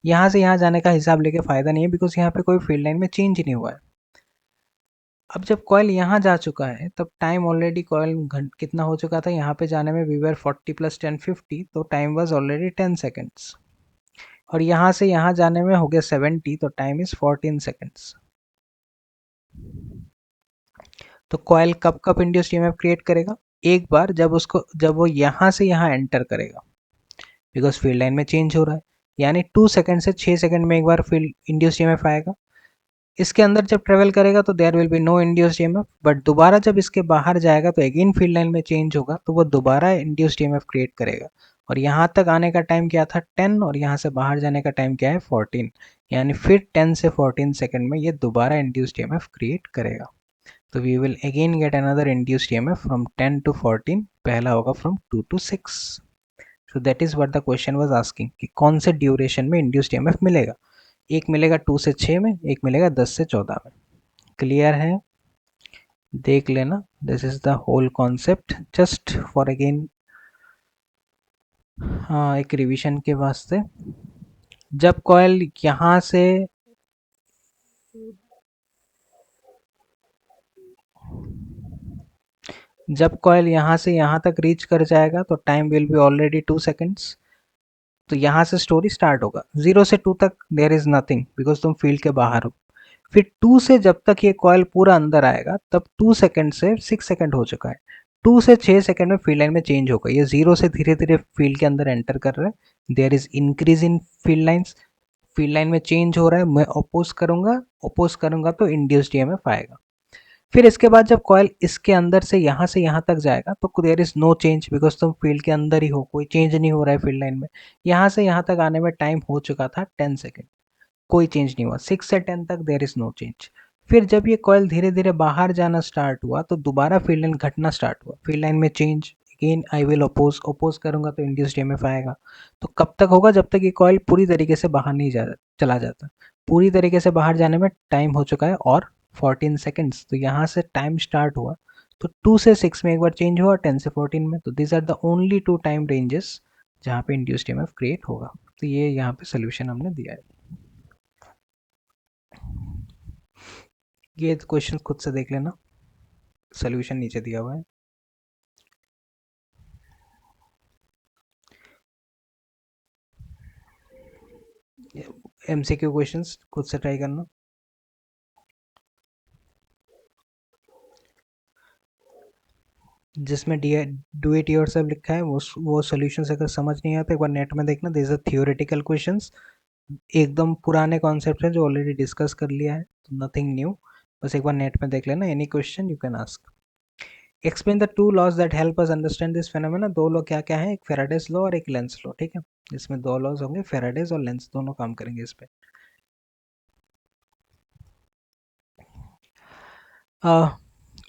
यहाँ से यहाँ जाने का हिसाब लेके फायदा नहीं है, बिकॉज यहाँ पे कोई फील्ड लाइन में चेंज ही नहीं हुआ है। अब जब कॉयल यहाँ जा चुका है तब टाइम ऑलरेडी कॉयल कितना हो चुका था? यहाँ पे जाने में वी वर 40 + 10, 50, तो टाइम वाज ऑलरेडी 10 सेकेंड्स। और यहाँ से यहाँ जाने में हो गया 70, तो टाइम इज 14 सेकेंड्स। तो कॉयल कब कब इंड्यूस्ड ईएमएफ क्रिएट करेगा? एक बार जब वो यहाँ से यहाँ एंटर करेगा, बिकॉज फील्ड लाइन में चेंज हो रहा है, यानी 2 सेकंड से 6 सेकंड में एक बार फील्ड इंड्यूस्ड ईएमएफ आएगा। इसके अंदर जब ट्रेवल करेगा तो there will be no induced EMF, but दोबारा जब इसके बाहर जाएगा तो अगेन फील्ड लाइन में चेंज होगा, तो वो दोबारा इंड्यूस्ड ईएमएफ क्रिएट करेगा। और यहाँ तक आने का टाइम क्या था? 10, और यहाँ से बाहर जाने का टाइम क्या है? 14। यानी फिर 10 से 14 सेकंड में ये दोबारा इंड्यूस्ड ईएमएफ क्रिएट करेगा। तो we will again get another induced EMF from 10 to 14, पहला होगा from 2 to 6। So that is what the question was asking कि कौन से ड्यूरेशन में इंड्यूस्ड ईएमएफ मिलेगा। एक मिलेगा 2 से 6 में, एक मिलेगा 10 से 14 में। क्लियर है? देख लेना, this is the whole concept just for again हाँ एक रिवीजन के वास्ते। जब कॉयल यहाँ से यहाँ तक रीच कर जाएगा तो time will B already 2 seconds. तो यहाँ से स्टोरी स्टार्ट होगा, 0 से 2 तक देयर इज नथिंग बिकॉज तुम फील्ड के बाहर हो। फिर 2 से जब तक ये कॉयल पूरा अंदर आएगा तब 2 सेकंड से 6 सेकंड हो चुका है। 2 से 6 सेकंड में फील्ड लाइन में चेंज होगा, ये 0 से धीरे धीरे फील्ड के अंदर एंटर कर रहा है, there is increase in field lines, field line में चेंज हो रहा है, मैं अपोज करूंगा तो इंड्यूस्ड ईएमएफ आएगा। फिर इसके बाद जब कॉयल इसके अंदर से यहाँ तक जाएगा तो there is no change because तुम फील्ड के अंदर ही हो, कोई चेंज नहीं हो रहा है फील्ड लाइन में। यहाँ से यहाँ तक आने में टाइम हो चुका था 10 सेकेंड, कोई चेंज नहीं हुआ। 6 से 10 तक देयर इज नो चेंज। फिर जब ये कॉयल धीरे धीरे बाहर जाना स्टार्ट हुआ तो दोबारा फील्ड लाइन घटना स्टार्ट हुआ, फील्ड लाइन में change, again I will oppose करूंगा तो इंड्यूस्ड ईएमएफ आएगा। तो कब तक होगा? जब तक ये कॉयल पूरी तरीके से बाहर नहीं चला जाता। पूरी तरीके से बाहर जाने में टाइम हो चुका है और 14 सेकेंड्स। तो यहाँ से टाइम स्टार्ट हुआ तो 2 से 6 में एक बार चेंज हुआ, 10 से 14 में। तो this are the only 2 time ranges जहाँ पे इंड्यूस्ड ईएमएफ क्रिएट होगा। तो ये यहाँ पे सोल्यूशन हमने दिया है। ये क्वेश्चन खुद से देख लेना, सोल्यूशन नीचे दिया हुआ है। एमसीक्यू क्वेश्चंस खुद से ट्राई करना। जिसमें डू इट योरसेल्फ लिखा है वो सॉल्यूशंस अगर समझ नहीं आता एक बार नेट में देखना, दिस आर थियोरेटिकल क्वेश्चंस, एकदम पुराने कॉन्सेप्ट है जो ऑलरेडी डिस्कस कर लिया है, तो नथिंग न्यू। बस एक बार नेट में देख लेना, any question you can ask. Explain the two laws that help us understand this phenomena. दो लॉ क्या क्या है? एक फेराडेज लॉ और एक लेंस लॉ, ठीक है। इसमें दो लॉज होंगे, फेराडेज और लेंस, दोनों काम करेंगे इस पे।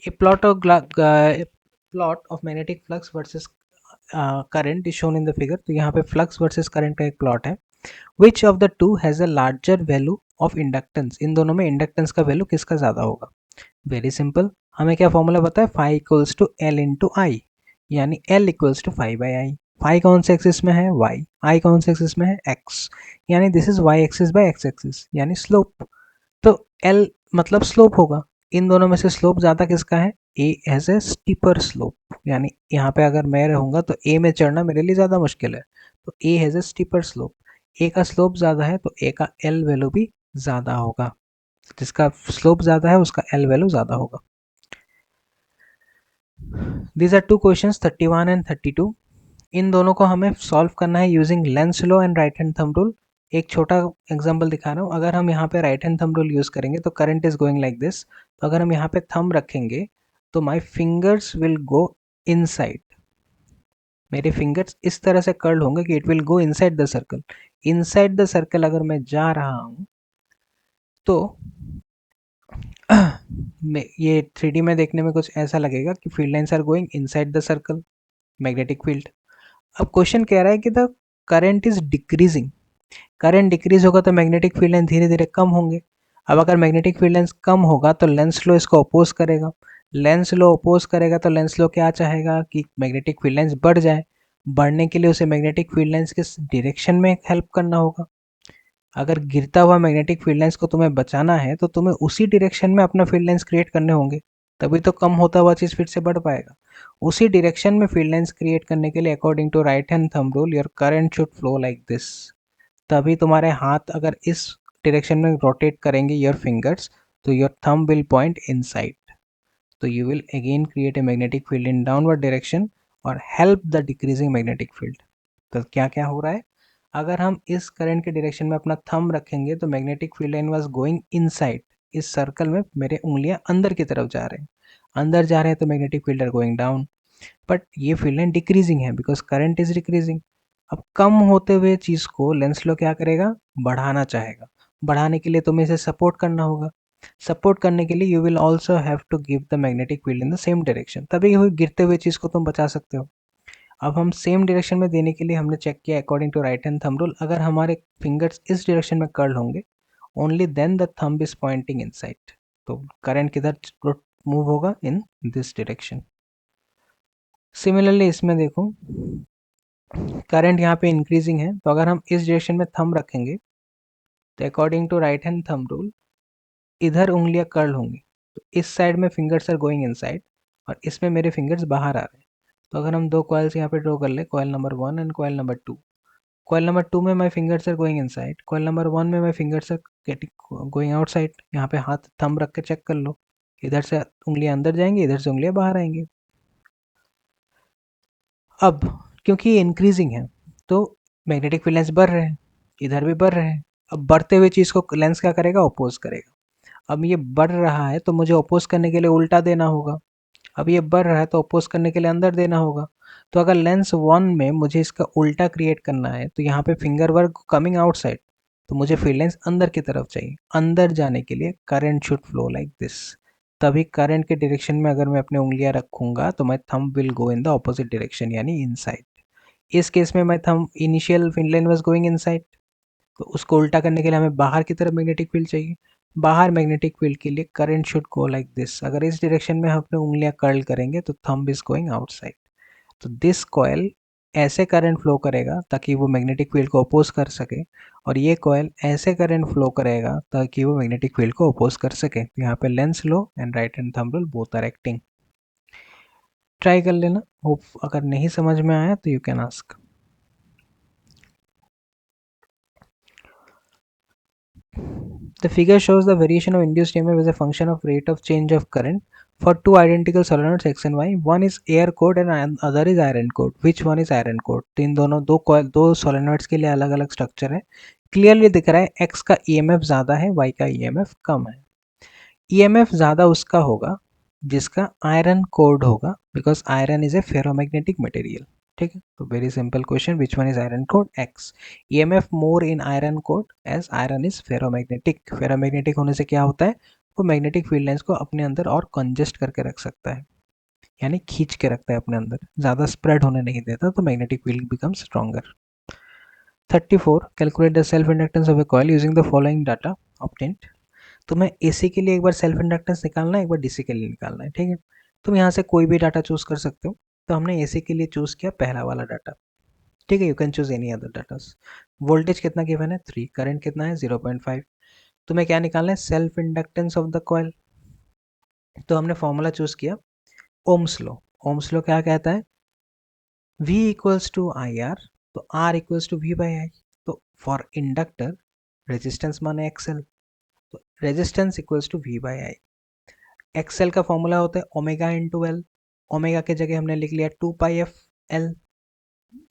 A plot of magnetic flux versus current is shown in the figure. तो यहाँ पे फ्लक्स वर्सेस करंट का एक प्लॉट है। Which of the two has a larger value of inductance, इन दोनों में इंडक्टेंस का वैल्यू किसका ज़्यादा होगा। वेरी सिंपल, हमें क्या फॉर्मूला पता है, phi equals to L into I, यानी L equals to phi by I. Phi कौन से एक्सिस में है, वाई, आई कौन से एक्सिस में है, एक्स, यानी this is Y axis by X axis, यानी स्लोप। तो एल मतलब स्लोप होगा, इन दोनों में से स्लोप ज़्यादा किसका है, A has a steeper slope, यानी यहाँ पे अगर मैं रहूँगा तो ए में चढ़ना मेरे लिए ज़्यादा मुश्किल है, तो A has a steeper slope, A का स्लोप ज़्यादा है तो ए का एल वैल्यू भी ज़्यादा होगा, जिसका स्लोप ज़्यादा है उसका एल वैल्यू ज़्यादा होगा। These are two questions 31 and 32, इन दोनों को हमें सॉल्व करना है using Lenz law and right hand thumb rule. एक छोटा एग्जांपल दिखा रहा हूँ, अगर हम यहाँ पे right hand thumb rule use करेंगे तो current is going like this, तो अगर हम यहाँ पे थंब रखेंगे तो my fingers will go inside, मेरे फिंगर्स इस तरह से कर्ल होंगे कि it will go inside the circle. Inside the circle अगर मैं जा रहा हूँ तो ये 3D में देखने में कुछ ऐसा लगेगा कि field lines are going inside the circle, magnetic field. अब क्वेश्चन कह रहा है कि the current is decreasing, current decrease होगा तो मैग्नेटिक फील्ड लाइन धीरे धीरे कम होंगे। अब अगर मैग्नेटिक फील्ड लाइंस कम होगा तो लेंस लो इसको अपोज करेगा, लेंस लो अपोज करेगा तो लेंस लो क्या चाहेगा कि मैग्नेटिक फील्ड लाइंस बढ़ जाए, बढ़ने के लिए उसे मैग्नेटिक फील्ड लाइंस किस डायरेक्शन में हेल्प करना होगा। अगर गिरता हुआ मैग्नेटिक फील्ड लाइंस को तुम्हें बचाना है तो तुम्हें उसी डायरेक्शन में अपना फील्ड लाइंस क्रिएट करने होंगे, तभी तो कम होता हुआ चीज़ फिर से बढ़ पाएगा। उसी डायरेक्शन में फील्ड लाइंस क्रिएट करने के लिए according to right hand thumb rule your current should flow like this, तभी तुम्हारे हाथ अगर इस डायरेक्शन में रोटेट करेंगे योर फिंगर्स तो your thumb will point inside, तो you will again create a magnetic field in downward direction और help the decreasing magnetic field. तो क्या क्या हो रहा है, अगर हम इस करंट के डायरेक्शन में अपना थंब रखेंगे तो magnetic field line was going inside, इस सर्कल में मेरे उंगलियां अंदर की तरफ जा रहे हैं, अंदर जा रहे हैं तो magnetic field are going down, but ये फील्ड लाइन डिक्रीजिंग है बिकॉज करंट इज डिक्रीजिंग। अब कम होते हुए चीज़ को लेंस लो क्या करेगा, बढ़ाना चाहेगा, बढ़ाने के लिए तुम्हें इसे सपोर्ट करना होगा, सपोर्ट करने के लिए you will also have to give the magnetic field in the same direction, तभी हुई गिरते हुए चीज़ को तुम बचा सकते हो। अब हम सेम डायरेक्शन में देने के लिए हमने चेक किया according to right hand thumb rule, अगर हमारे फिंगर्स इस डायरेक्शन में कर्ल होंगे only then the thumb is pointing inside, तो करंट किधर मूव होगा, इन दिस डायरेक्शन। सिमिलरली इसमें देखो करंट यहाँ पे इंक्रीजिंग है, तो अगर हम इस डायरेक्शन में थंब रखेंगे तो according to right hand thumb rule इधर उंगलियां कर्ल होंगी, तो इस साइड में फिंगर्स आर गोइंग इनसाइड और इसमें मेरे फिंगर्स बाहर आ रहे हैं। तो अगर हम दो कॉइल्स यहाँ पे ड्रॉ कर ले, coil number 1 and coil number 2, coil number 2 में my fingers are going inside, coil number 1 में my fingers are getting going outside. यहाँ पे हाथ थंब रख के चेक कर लो, इधर से उंगलियां अंदर जाएंगी, इधर से उंगलियां बाहर आएंगी। अब क्योंकि ये इंक्रीजिंग है तो मैग्नेटिक फील्ड लाइंस बढ़ रहे हैं, इधर भी बढ़ रहे हैं। अब बढ़ते हुए चीज़ को लेंस क्या करेगा, अपोज करेगा। अब ये बढ़ रहा है तो मुझे अपोज करने के लिए उल्टा देना होगा, अब ये बढ़ रहा है तो अपोज करने के लिए अंदर देना होगा। तो अगर लेंस 1 में मुझे इसका उल्टा क्रिएट करना है तो यहाँ पे फिंगर वर्क कमिंग आउटसाइड, तो मुझे फील्ड लाइंस अंदर की तरफ चाहिए, अंदर जाने के लिए current should flow like this, तभी करंट के डायरेक्शन में अगर मैं अपने उंगलियां रखूंगा तो my thumb will go in the opposite direction यानी इनसाइड। इस केस में my thumb initial field line was going inside, तो उसको उल्टा करने के लिए हमें बाहर की तरफ मैग्नेटिक फील्ड चाहिए, बाहर मैग्नेटिक फील्ड के लिए current should go like this, अगर इस डायरेक्शन में हम अपने उंगलियां कर्ल करेंगे तो थंब इज गोइंग आउटसाइड, तो दिस कॉयल ऐसे करंट फ्लो करेगा ताकि वो मैग्नेटिक फील्ड को अपोज कर सके, और ये कॉयल ऐसे करंट फ्लो करेगा ताकि वो मैग्नेटिक फील्ड को अपोज कर सके। तो यहाँ पे Lenz law and right hand thumb rule both are acting. Try कर लेना, होप अगर नहीं समझ में आया तो you can ask. The figure shows the variation of induced EMF as a function of rate of change of current for two identical solenoids X and Y. One is air core and other is iron core. Which one is iron core? तो इन दोनों दो solenoids के लिए अलग अलग स्ट्रक्चर है। क्लियरली दिख रहा है X का EMF ज़्यादा है, Y का EMF कम है। EMF ज़्यादा उसका होगा जिसका आयरन कोड होगा, because iron is a ferromagnetic material. ठीक है, तो very simple question, which one is iron core, X. EMF more in iron core as iron is ferromagnetic, ferromagnetic होने से क्या होता है, वो मैग्नेटिक फील्ड लाइंस को अपने अंदर और कंजेस्ट करके रख सकता है, यानी खींच के रखता है अपने अंदर, ज़्यादा स्प्रेड होने नहीं देता, तो magnetic field become stronger. 34 calculate the self inductance of A coil using the following data obtained. तुम्हें एसी के लिए एक बार सेल्फ इंडक्टेंस निकालना है, एक बार डीसी के लिए निकालना है, ठीक है। तुम यहाँ से कोई भी डाटा चूज कर सकते हो। तो हमने एसी के लिए चूज किया पहला वाला डाटा, ठीक है। You can choose any other data. Voltage कितना गिवन है 3, करंट कितना है 0.5। तुम्हें क्या निकालना है self inductance of the coil. तो हमने फॉर्मूला चूज किया ओम्स लॉ। ओम्स लॉ क्या कहता है V equals to I R, तो R equals to V by I. तो फॉर इंडक्टर रेजिस्टेंस माने एक्सएल, तो resistance equals to V by I. XL का फॉर्मूला होता है ओमेगा इंटू एल। ओमेगा के जगह हमने लिख लिया 2 pi F L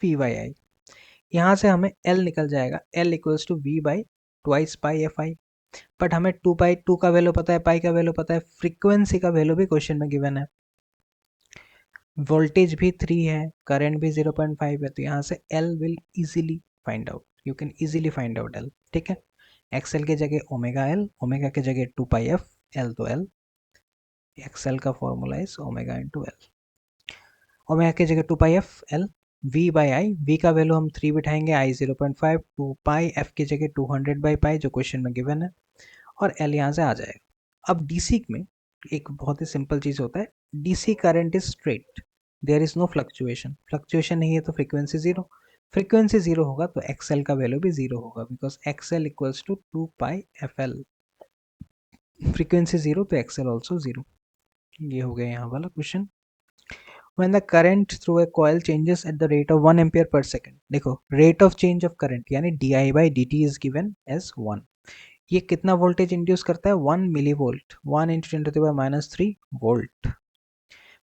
V by I. यहाँ से हमें L निकल जाएगा, L equals to V by twice pi F I. But हमें 2 का वैल्यू पता है, पाई का वैल्यू पता है, फ्रीक्वेंसी का वैल्यू भी क्वेश्चन में गिवन है। वोल्टेज भी 3 है, करंट भी 0.5 है, तो यहाँ से L will easily find out, you can easily find out L, ठीक है। एक्सएल के जगह ओमेगा एल, ओमेगा के जगह 2 पाई एफ एल, तो एल एक्सएल का formula is omega into L. Omega की जगह 2 pi F L, V by I, V का वैल्यू हम 3 बिठाएंगे, आई 0.5, 2 पाई एफ की जगह 200 बाई पाई जो क्वेश्चन में गिवन है, और एल यहाँ से आ जाएगा। अब डीसी में एक बहुत ही सिंपल चीज़ होता है, DC current is straight, there is no fluctuation. Fluctuation नहीं है तो फ्रीक्वेंसी जीरो, फ्रीक्वेंसी जीरो होगा तो एक्सएल का वैल्यू भी जीरो होगा, because XL equals to 2 pi F L. Frequency zero तो एक्सएल ऑल्सो जीरो। ये हो गया यहाँ वाला question. When the current through a coil changes at the rate of 1 ampere per second, देखो rate of change of current यानी di by dt is given as 1। ये कितना वोल्टेज इंड्यूस करता है 1 millivolt, 1 into 10 to the power minus 3 volt.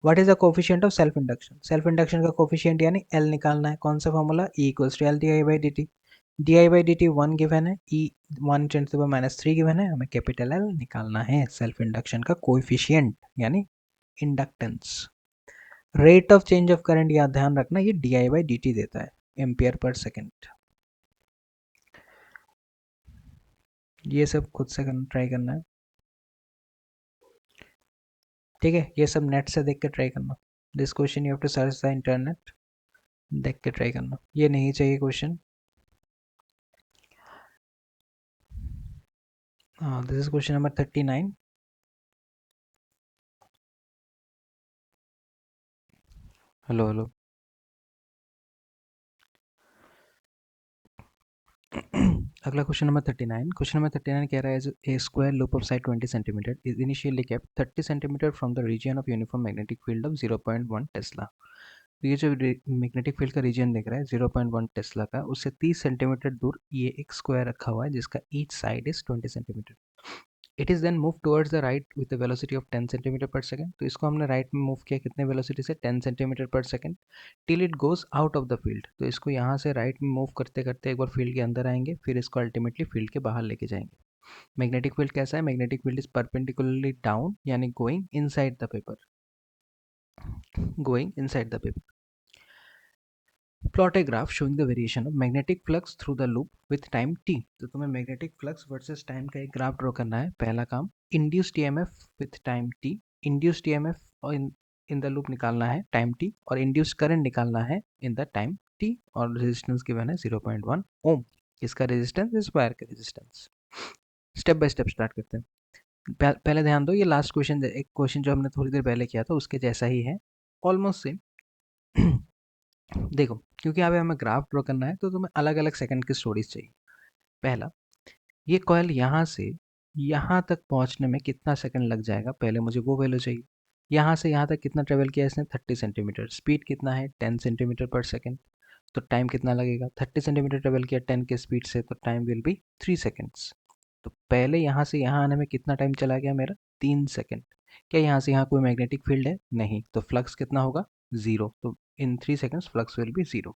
What is the coefficient of self induction, self induction का कोफिशिएंट यानी L निकालना है। कौन सा formula E equals to L D I by D T. D I by D T 1 given है, E 1 10 to the power minus 3 given है, हमें कैपिटल L निकालना है सेल्फ इंडक्शन का कोफिशिएंट यानी inductance. Rate of change of current याद ध्यान रखना, ये D I by D T देता है एम्पियर पर सेकेंड। ये सब खुद से ट्राई करना है, ठीक है। ये सब नेट से देख के ट्राई करना। This question you have to search the internet, देख के ट्राई करना, ये नहीं चाहिए question. This is question number 39। Hello hello. अगला क्वेश्चन नंबर 39। क्वेश्चन नंबर 39 कह रहा है a square loop of side 20 centimetre is initially kept 30 centimetre from the region of uniform magnetic field of 0.1 tesla. ये जो मैग्नेटिक फील्ड का रीजन दिख रहा है 0.1 टेस्ला का, उससे 30 सेंटीमीटर दूर ये एक स्क्वायर रखा हुआ है जिसका each side is 20 centimetre. It is then move towards the right with the velocity of 10 centimetre per second. तो इसको हमने राइट में मूव किया कितने वेलोसिटी से 10 centimetre per second, till it goes out of the field. तो इसको यहाँ से राइट में मूव करते करते एक बार फील्ड के अंदर आएंगे, फिर इसको अल्टीमेटली फील्ड के बाहर लेके जाएंगे। मैग्नेटिक फील्ड कैसा है, magnetic field is perpendicularly down यानी going inside the paper, going inside the paper. Plot a graph showing the variation of magnetic flux through the loop with time t। तो तुम्हें मैग्नेटिक फ्लक्स वर्सेस टाइम का एक ग्राफ ड्रॉ करना है। पहला काम induced EMF with time t, induced EMF और इन द लूप निकालना है टाइम t, और इंड्यूस्ड करंट निकालना है इन द टाइम t, और रेजिस्टेंस गिवन है 0.1 ओम। इसका रेजिस्टेंस इस वायर का resistance. Step by step start करते हैं। पहले ध्यान दो, ये लास्ट क्वेश्चन, एक क्वेश्चन जो हमने थोड़ी देर पहले किया था उसके जैसा ही है, ऑलमोस्ट सेम। देखो क्योंकि यहाँ पे हमें ग्राफ ड्रॉ करना है तो तुम्हें अलग अलग सेकंड की स्टोरीज चाहिए। पहला, ये कॉइल यहाँ से यहाँ तक पहुँचने में कितना सेकंड लग जाएगा, पहले मुझे वो वैल्यू चाहिए। यहाँ से यहाँ तक कितना ट्रेवल किया इसने 30 सेंटीमीटर, स्पीड कितना है 10 सेंटीमीटर पर सेकंड, तो टाइम कितना लगेगा 30 सेंटीमीटर ट्रेवल किया 10 के स्पीड से, तो टाइम विल बी 3 सेकेंड्स। तो पहले यहाँ से यहाँ आने में कितना टाइम चला गया मेरा 3 सेकेंड। क्या यहाँ से यहाँ कोई मैग्नेटिक फील्ड है, नहीं, तो फ्लक्स कितना होगा 0, तो इन 3 सेकेंड्स फ्लक्स विल बी 0।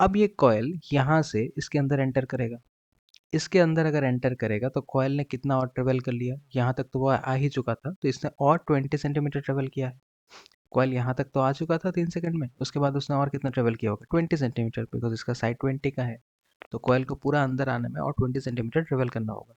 अब ये कॉयल यहाँ से इसके अंदर एंटर करेगा, इसके अंदर अगर एंटर करेगा तो कॉयल ने कितना और ट्रेवल कर लिया, यहाँ तक तो वो आ ही चुका था, तो इसने और 20 सेंटीमीटर ट्रेवल किया है। कॉयल यहाँ तक तो आ चुका था 3 सेकंड में, उसके बाद उसने और कितना ट्रेवल किया होगा 20 सेंटीमीटर, बिकॉज इसका साइड 20 का है, तो कॉयल को पूरा अंदर आने में और 20 सेंटीमीटर ट्रेवल करना होगा।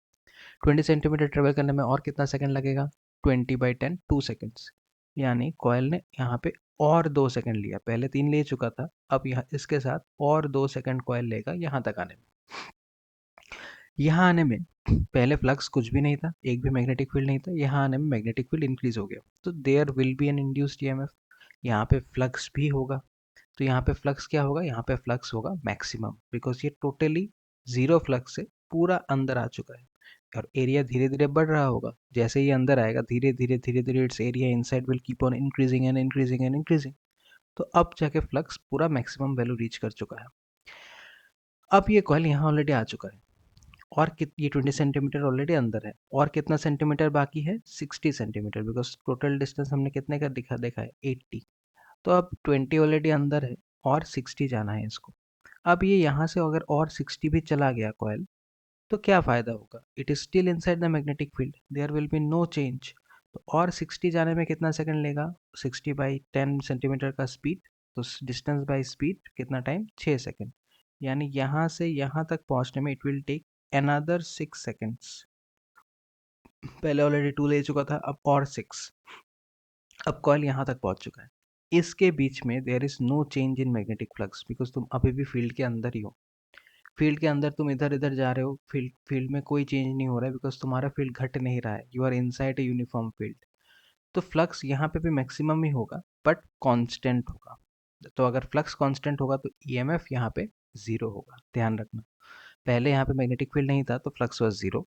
20 सेंटीमीटर ट्रेवल करने में और कितना सेकंड लगेगा 20/10 2 सेकंड्स, यानी कॉयल ने यहाँ पे और 2 सेकंड लिया, पहले 3 ले चुका था, अब यहाँ इसके साथ और 2 सेकंड कॉइल लेगा यहाँ तक आने में। यहाँ आने में पहले फ्लक्स कुछ भी नहीं था, एक भी मैग्नेटिक फील्ड नहीं था, यहाँ आने में मैग्नेटिक फील्ड इंक्रीज हो गया, तो there will be an induced EMF. यहाँ पे फ्लक्स भी होगा, तो यहाँ पे फ्लक्स क्या होगा, यहाँ पे फ्लक्स होगा मैक्सिमम, बिकॉज ये टोटली जीरो फ्लक्स से पूरा अंदर आ चुका है और एरिया धीरे धीरे बढ़ रहा होगा। जैसे ही अंदर आएगा धीरे धीरे धीरे धीरे it's area inside will keep on increasing and increasing and increasing. तो अब जाके फ्लक्स पूरा मैक्सिमम वैल्यू रीच कर चुका है। अब ये कॉइल यहाँ ऑलरेडी आ चुका है और ये 20 सेंटीमीटर ऑलरेडी अंदर है, और कितना सेंटीमीटर बाकी है, 60 सेंटीमीटर, बिकॉज टोटल डिस्टेंस हमने कितने का देखा है, 80। तो अब 20 ऑलरेडी अंदर है और 60 जाना है इसको। अब ये यहाँ से अगर और 60 भी चला गया कॉइल, तो क्या फ़ायदा होगा, it is still inside the magnetic field, there will be no change. तो और 60 जाने में कितना सेकंड लेगा, 60/10 सेंटीमीटर का स्पीड, तो डिस्टेंस बाय स्पीड कितना टाइम, 6 सेकंड। यानी यहाँ से यहाँ तक पहुँचने में it will take another 6 seconds. पहले ऑलरेडी 2 ले चुका था, अब और 6। अब कॉइल यहाँ तक पहुँच चुका है। इसके बीच में there is no change in magnetic flux, because तुम अभी भी फील्ड के अंदर ही हो। फील्ड के अंदर तुम इधर इधर जा रहे हो, फील्ड फील्ड में कोई चेंज नहीं हो रहा है, बिकॉज तुम्हारा फील्ड घट नहीं रहा है, you are inside a uniform field. तो फ्लक्स यहाँ पे भी मैक्सिमम ही होगा, बट कांस्टेंट होगा। तो अगर फ्लक्स कांस्टेंट होगा तो ईएमएफ यहाँ पे जीरो होगा, ध्यान रखना। पहले यहाँ पे मैग्नेटिक फील्ड नहीं था तो फ्लक्स वाज जीरो,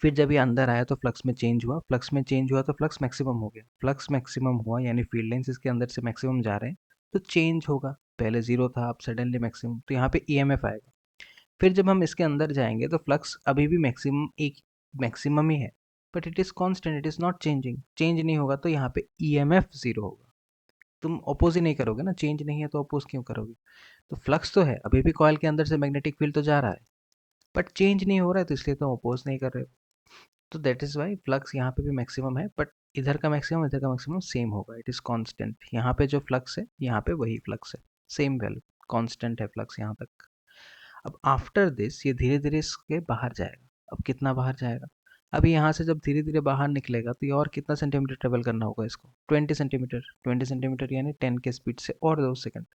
फिर जब ये अंदर आया तो फ्लक्स में चेंज हुआ, फ्लक्स में चेंज हुआ तो फ्लक्स मैक्सिमम हो गया, फ्लक्स मैक्सिमम हुआ यानी फील्ड लाइंस इसके अंदर से मैक्सिमम जा रहे हैं, तो चेंज होगा। पहले जीरो था, अब सडनली मैक्सिमम, तो यहाँ पे ईएमएफ आएगा। फिर जब हम इसके अंदर जाएंगे तो फ्लक्स अभी भी मैक्सिमम, एक मैक्सिमम ही है, but it is constant, it is not changing, change नहीं होगा, तो यहाँ पे ईएमएफ जीरो होगा। तुम अपोज ही नहीं करोगे ना, चेंज नहीं है तो अपोज क्यों करोगे। तो फ्लक्स तो है, अभी भी कॉइल के अंदर से मैग्नेटिक फील्ड तो जा रहा है, बट चेंज नहीं हो रहा है, तो इसलिए तुम अपोज नहीं कर रहे हो। तो दैट इज़ वाई फ्लक्स यहाँ पे भी मैक्सिमम है, बट इधर का मैक्सिमम सेम होगा, इट इज़ कांस्टेंट। यहाँ पे जो फ्लक्स है यहाँ पे वही फ्लक्स है, सेम वैल्यू, कांस्टेंट है फ्लक्स यहाँ तक। अब आफ्टर दिस ये धीरे धीरे इसके बाहर जाएगा। अब कितना बाहर जाएगा, अभी यहाँ से जब धीरे धीरे बाहर निकलेगा तो ये और कितना सेंटीमीटर ट्रेवल करना होगा इसको, 20 सेंटीमीटर, 20 सेंटीमीटर यानी 10 के स्पीड से और 2 सेकंड।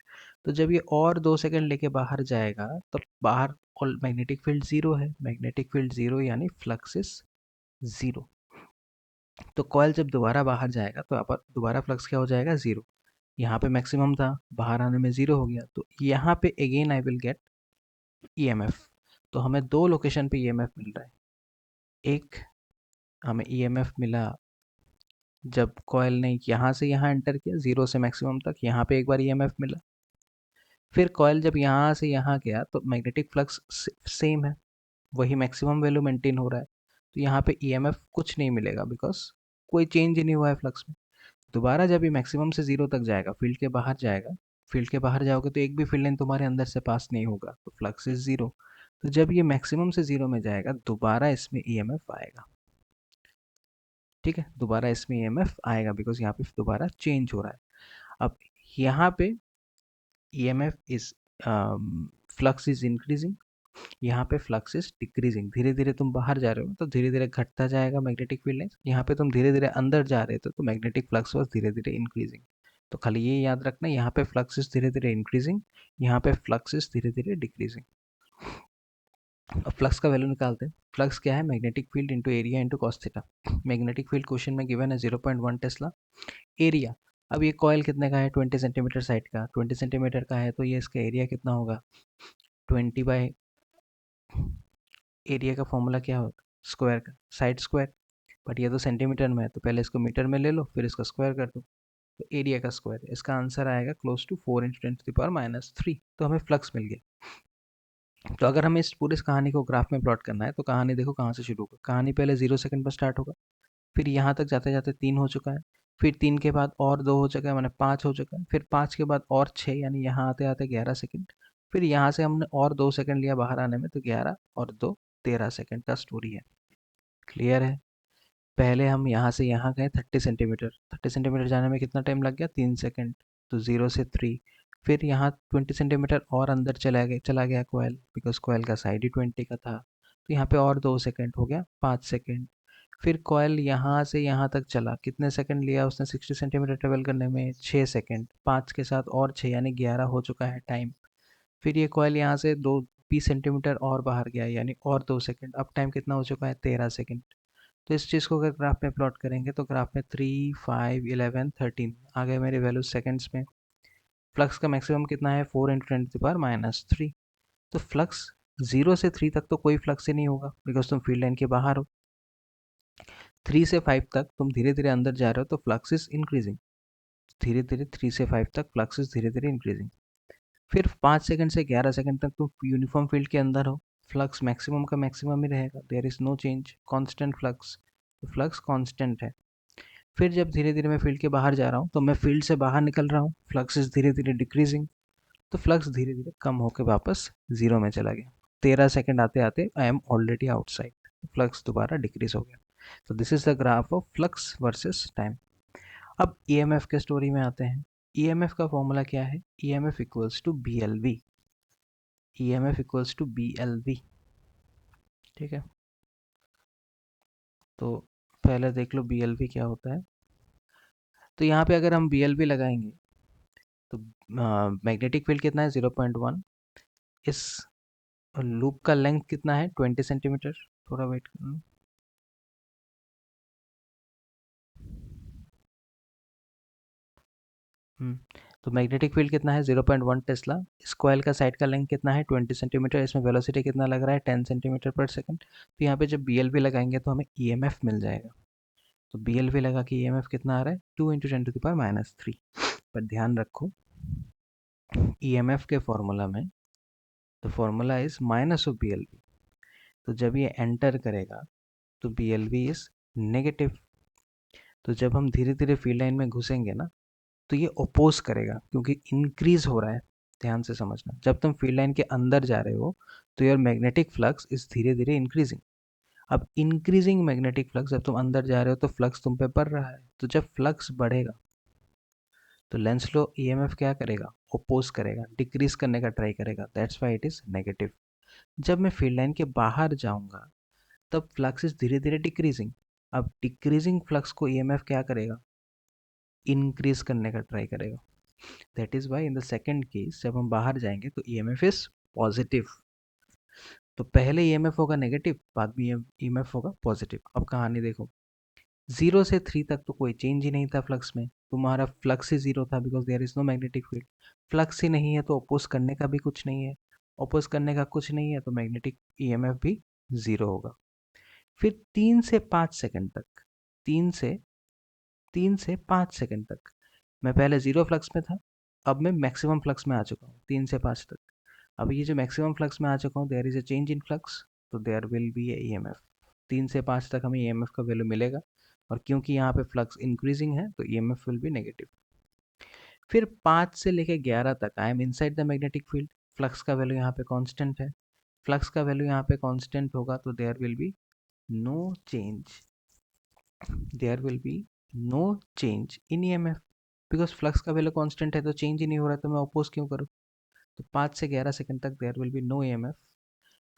तो जब ये और 2 सेकंड लेके बाहर जाएगा तो बाहर और मैग्नेटिक फील्ड जीरो है, मैग्नेटिक फील्ड जीरो यानी फ्लक्स इज जीरो। तो कॉइल जब दोबारा बाहर जाएगा तो यहाँ पर दोबारा फ्लक्स क्या हो जाएगा, जीरो। यहाँ पे मैक्सिमम था, बाहर आने में जीरो हो गया, तो यहाँ पे again I will gate EMF. तो हमें दो लोकेशन पे ईएमएफ मिल रहा है। एक हमें ईएमएफ मिला जब कॉइल ने यहाँ से यहाँ एंटर किया, जीरो से मैक्सिमम तक, यहाँ पे एक बार ईएमएफ मिला। फिर कॉइल जब यहाँ से यहाँ गया तो मैग्नेटिक फ्लक्स सेम है, वही मैक्सिमम वैल्यू मेंटेन हो रहा है, तो यहाँ पे ईएमएफ कुछ नहीं मिलेगा, बिकॉज कोई चेंज ही नहीं हुआ है फ्लक्स में। दोबारा जब ये मैक्सिमम से जीरो तक जाएगा, फील्ड के बाहर जाएगा, फील्ड के बाहर जाओगे तो एक भी फील्ड लाइन तुम्हारे अंदर से पास नहीं होगा, तो फ्लक्स इज जीरो। तो जब ये मैक्सिमम से जीरो में जाएगा दोबारा इसमें ईएमएफ आएगा, ठीक है, दोबारा इसमें ईएमएफ आएगा, बिकॉज यहाँ पे दोबारा चेंज हो रहा है। अब यहाँ पे EMF is flux is increasing, यहाँ पे फ्लक्स इज डिक्रीजिंग। धीरे धीरे तुम बाहर जा रहे हो तो धीरे धीरे घटता जाएगा मैग्नेटिक फील्ड लाइंस, यहाँ पे तुम धीरे धीरे अंदर जा रहे थे तो मैग्नेटिक फ्लक्स वॉज धीरे धीरे इंक्रीजिंग। तो खाली ये याद रखना, यहाँ पे फ्लक्स इज धीरे धीरे इंक्रीजिंग, यहाँ पे फ्लक्स इज धीरे धीरे डिक्रीजिंग। अब फ्लक्स का वैल्यू निकालते हैं। फ्लक्स क्या है, magnetic field into area into cos theta. Magnetic field question में गिवन है 0.1 टेस्ला। एरिया, अब ये कॉइल कितने का है, 20 सेंटीमीटर साइड का, 20 सेंटीमीटर का है तो ये इसका एरिया कितना होगा, 20 बाई, एरिया का फॉर्मूला क्या होता है, स्क्वायर का, साइड स्क्वायर। बट ये तो सेंटीमीटर में है तो पहले इसको मीटर में ले लो, फिर इसका स्क्वायर कर दो, तो एरिया का स्क्वायर, इसका आंसर आएगा क्लोज टू 4 × 10⁻³ तो हमें फ्लक्स मिल गया। तो अगर हमें इस पूरी कहानी को ग्राफ में प्लॉट करना है तो कहानी देखो कहाँ से शुरू होगा। कहानी पहले 0 सेकंड पर स्टार्ट होगा, फिर यहाँ तक जाते जाते 3 हो चुका है, फिर 3 के बाद और 2 हो चुका है, मैंने 5 हो चुका है, फिर 5 के बाद और 6, यानी यहाँ आते आते 11 सेकंड, फिर यहाँ से हमने और 2 सेकंड लिया बाहर आने में, तो 11 और 2 13 सेकंड का स्टोरी है। क्लियर है। पहले हम यहाँ से यहाँ गए 30 सेंटीमीटर, 30 सेंटीमीटर जाने में कितना टाइम लग गया, 3 सेकंड, तो 0 से 3। फिर यहाँ 20 सेंटीमीटर और अंदर चला गया कोयल, बिकॉज कोयल का साइड ही 20 का था, तो यहाँ पे और 2 सेकंड हो गया 5 सेकंड। फिर कॉयल यहाँ से यहाँ तक चला, कितने सेकंड लिया उसने 60 सेंटीमीटर ट्रेवल करने में? 6 सेकंड। 5 के साथ और 6 यानी 11 हो चुका है टाइम। फिर ये कॉयल यहाँ से 20 सेंटीमीटर और बाहर गया यानी और 2 सेकंड। अब टाइम कितना हो चुका है? 13 सेकंड। तो इस चीज़ को अगर ग्राफ में प्लॉट करेंगे तो ग्राफ में 3, 5, 11, 13 आ गए मेरी वैल्यू सेकंड्स में। फ्लक्स का मैक्सिमम कितना है? 4 × 10⁻³ तो फ्लक्स 0 से 3 तक तो कोई फ्लक्स ही नहीं होगा बिकॉज तुम फील्ड लाइन के बाहर हो। 3 से 5 तक तुम धीरे धीरे अंदर जा रहे हो तो फ्लक्स इज इंक्रीजिंग। धीरे धीरे 3 से 5 तक फ्लक्स इज धीरे धीरे इंक्रीजिंग। फिर 5 सेकंड से 11 सेकंड तक तुम यूनिफॉर्म फील्ड के अंदर हो, फ्लक्स मैक्सिमम का मैक्सिमम ही रहेगा, there is no change, constant flux. तो फ्लक्स कांस्टेंट है। फिर जब धीरे धीरे मैं फील्ड के बाहर जा रहा हूँ तो मैं फील्ड से बाहर निकल रहा हूँ, फ्लक्स इज धीरे धीरे डिक्रीजिंग। तो फ्लक्स धीरे धीरे कम होकर वापस 0 में चला गया। 13 सेकंड आते आते I am already outside, flux दोबारा डिक्रीज हो गया। तो this is the graph of flux versus time. अब ईएमएफ के स्टोरी में आते हैं। ईएमएफ का फॉर्मूला क्या है? EMF equals to B L V. EMF equals to B L V. ठीक है, तो पहले देख लो बी एल वी क्या होता है। तो यहाँ पे अगर हम बी एल वी लगाएंगे तो मैग्नेटिक फील्ड कितना है? 0.1। इस लूप का लेंथ कितना है? 20 सेंटीमीटर। थोड़ा वेट करना। हम्म, तो मैग्नेटिक फील्ड कितना है? 0.1 टेस्ला। इस कॉइल का साइड का लेंथ कितना है? 20 सेंटीमीटर। इसमें वेलोसिटी कितना लग रहा है? 10 सेंटीमीटर पर सेकंड। तो यहाँ पे जब बी एल वी लगाएंगे तो हमें ई एम एफ मिल जाएगा। तो बी एल वी लगा के ई एम एफ कितना आ रहा है? 2 × 10⁻³ पर ध्यान रखो ई एम एफ के फॉर्मूला में the formula is minus of B L V. तो जब ये एंटर करेगा तो B L V is negative. तो जब हम धीरे धीरे फील्ड लाइन में घुसेंगे ना तो ये ओपोज करेगा क्योंकि इंक्रीज हो रहा है। ध्यान से समझना, जब तुम फील्ड लाइन के अंदर जा रहे हो तो योर मैग्नेटिक फ्लक्स इज धीरे धीरे इंक्रीजिंग। अब इंक्रीजिंग मैग्नेटिक फ्लक्स, जब तुम अंदर जा रहे हो तो फ्लक्स तुम पे बढ़ रहा है। तो जब फ्लक्स बढ़ेगा तो लेंस लो ईएमएफ क्या करेगा? ओपोज करेगा, डिक्रीज करने का ट्राई करेगा। That's why it is negative. जब मैं फील्ड लाइन के बाहर जाऊंगा तब फ्लक्स इज धीरे धीरे डिक्रीजिंग। अब डिक्रीजिंग फ्लक्स को ईएमएफ क्या करेगा? इंक्रीज करने का ट्राई करेगा। That is why in the second case जब हम बाहर जाएंगे तो ईएमएफ इज पॉजिटिव। तो पहले ईएमएफ होगा नेगेटिव, बाद में ईएमएफ होगा पॉजिटिव। अब कहानी देखो, 0 से 3 तक तो कोई चेंज ही नहीं था फ्लक्स में, तुम्हारा फ्लक्स ही 0 था because there is no magnetic field. Flux ही नहीं है तो अपोज करने का भी कुछ नहीं है, अपोज करने का कुछ नहीं है तो मैग्नेटिक ईएमएफ भी 0 होगा। फिर 3 से 5 सेकंड तक, 3 से 5 सेकंड तक मैं पहले 0 फ्लक्स में था, अब मैं मैक्सिमम फ्लक्स में आ चुका हूँ 3 से 5 तक। अब ये जो मैक्सिमम फ्लक्स में आ चुका हूँ there is a change in flux, तो there will be a EMF. 3 से 5 तक हमें ईएमएफ का वैल्यू मिलेगा और क्योंकि यहाँ पे फ्लक्स इंक्रीजिंग है तो ईएमएफ विल बी नेगेटिव। फिर 5 से लेके 11 तक I am inside the magnetic field, flux का वैल्यू यहाँ पे कांस्टेंट है। फ्लक्स का वैल्यू यहाँ पे कांस्टेंट होगा तो there will be no change, there will be no change in EMF because flux का वैल्यू कांस्टेंट है तो चेंज ही नहीं हो रहा, तो मैं अपोज क्यों करूँ? तो 5 से 11 सेकंड तक there will be no EMF.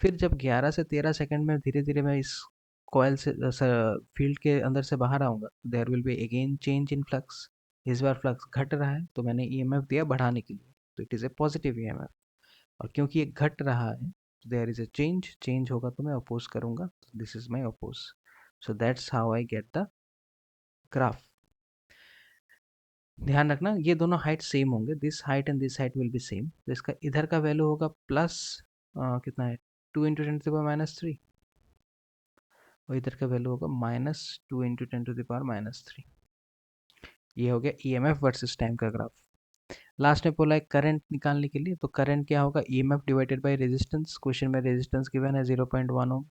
फिर जब 11 से 13 सेकंड में धीरे धीरे मैं इस कॉयल से फील्ड के अंदर से बाहर आऊंगा, there will be again change in flux. इस बार फ्लक्स घट रहा है तो मैंने ईएमएफ दिया बढ़ाने के लिए, तो it is a positive EMF. और क्योंकि ये घट रहा है तो there is a change, change होगा तो मैं अपोज करूंगा, this is my oppose. So that's how I get the graph. ध्यान रखना ये दोनों हाइट सेम होंगे, this height and this height will be same. तो इसका इधर का वैल्यू होगा प्लस कितना है? 2 × 10⁻³ और इधर का वैल्यू होगा -2 × 10⁻³। ये हो गया ईएमएफ वर्सेस टाइम का ग्राफ। लास्ट में बोला है करंट निकालने के लिए, तो करंट क्या होगा? EMF divided by resistance. Question में रेजिस्टेंस गिवन है 0.1 ओम,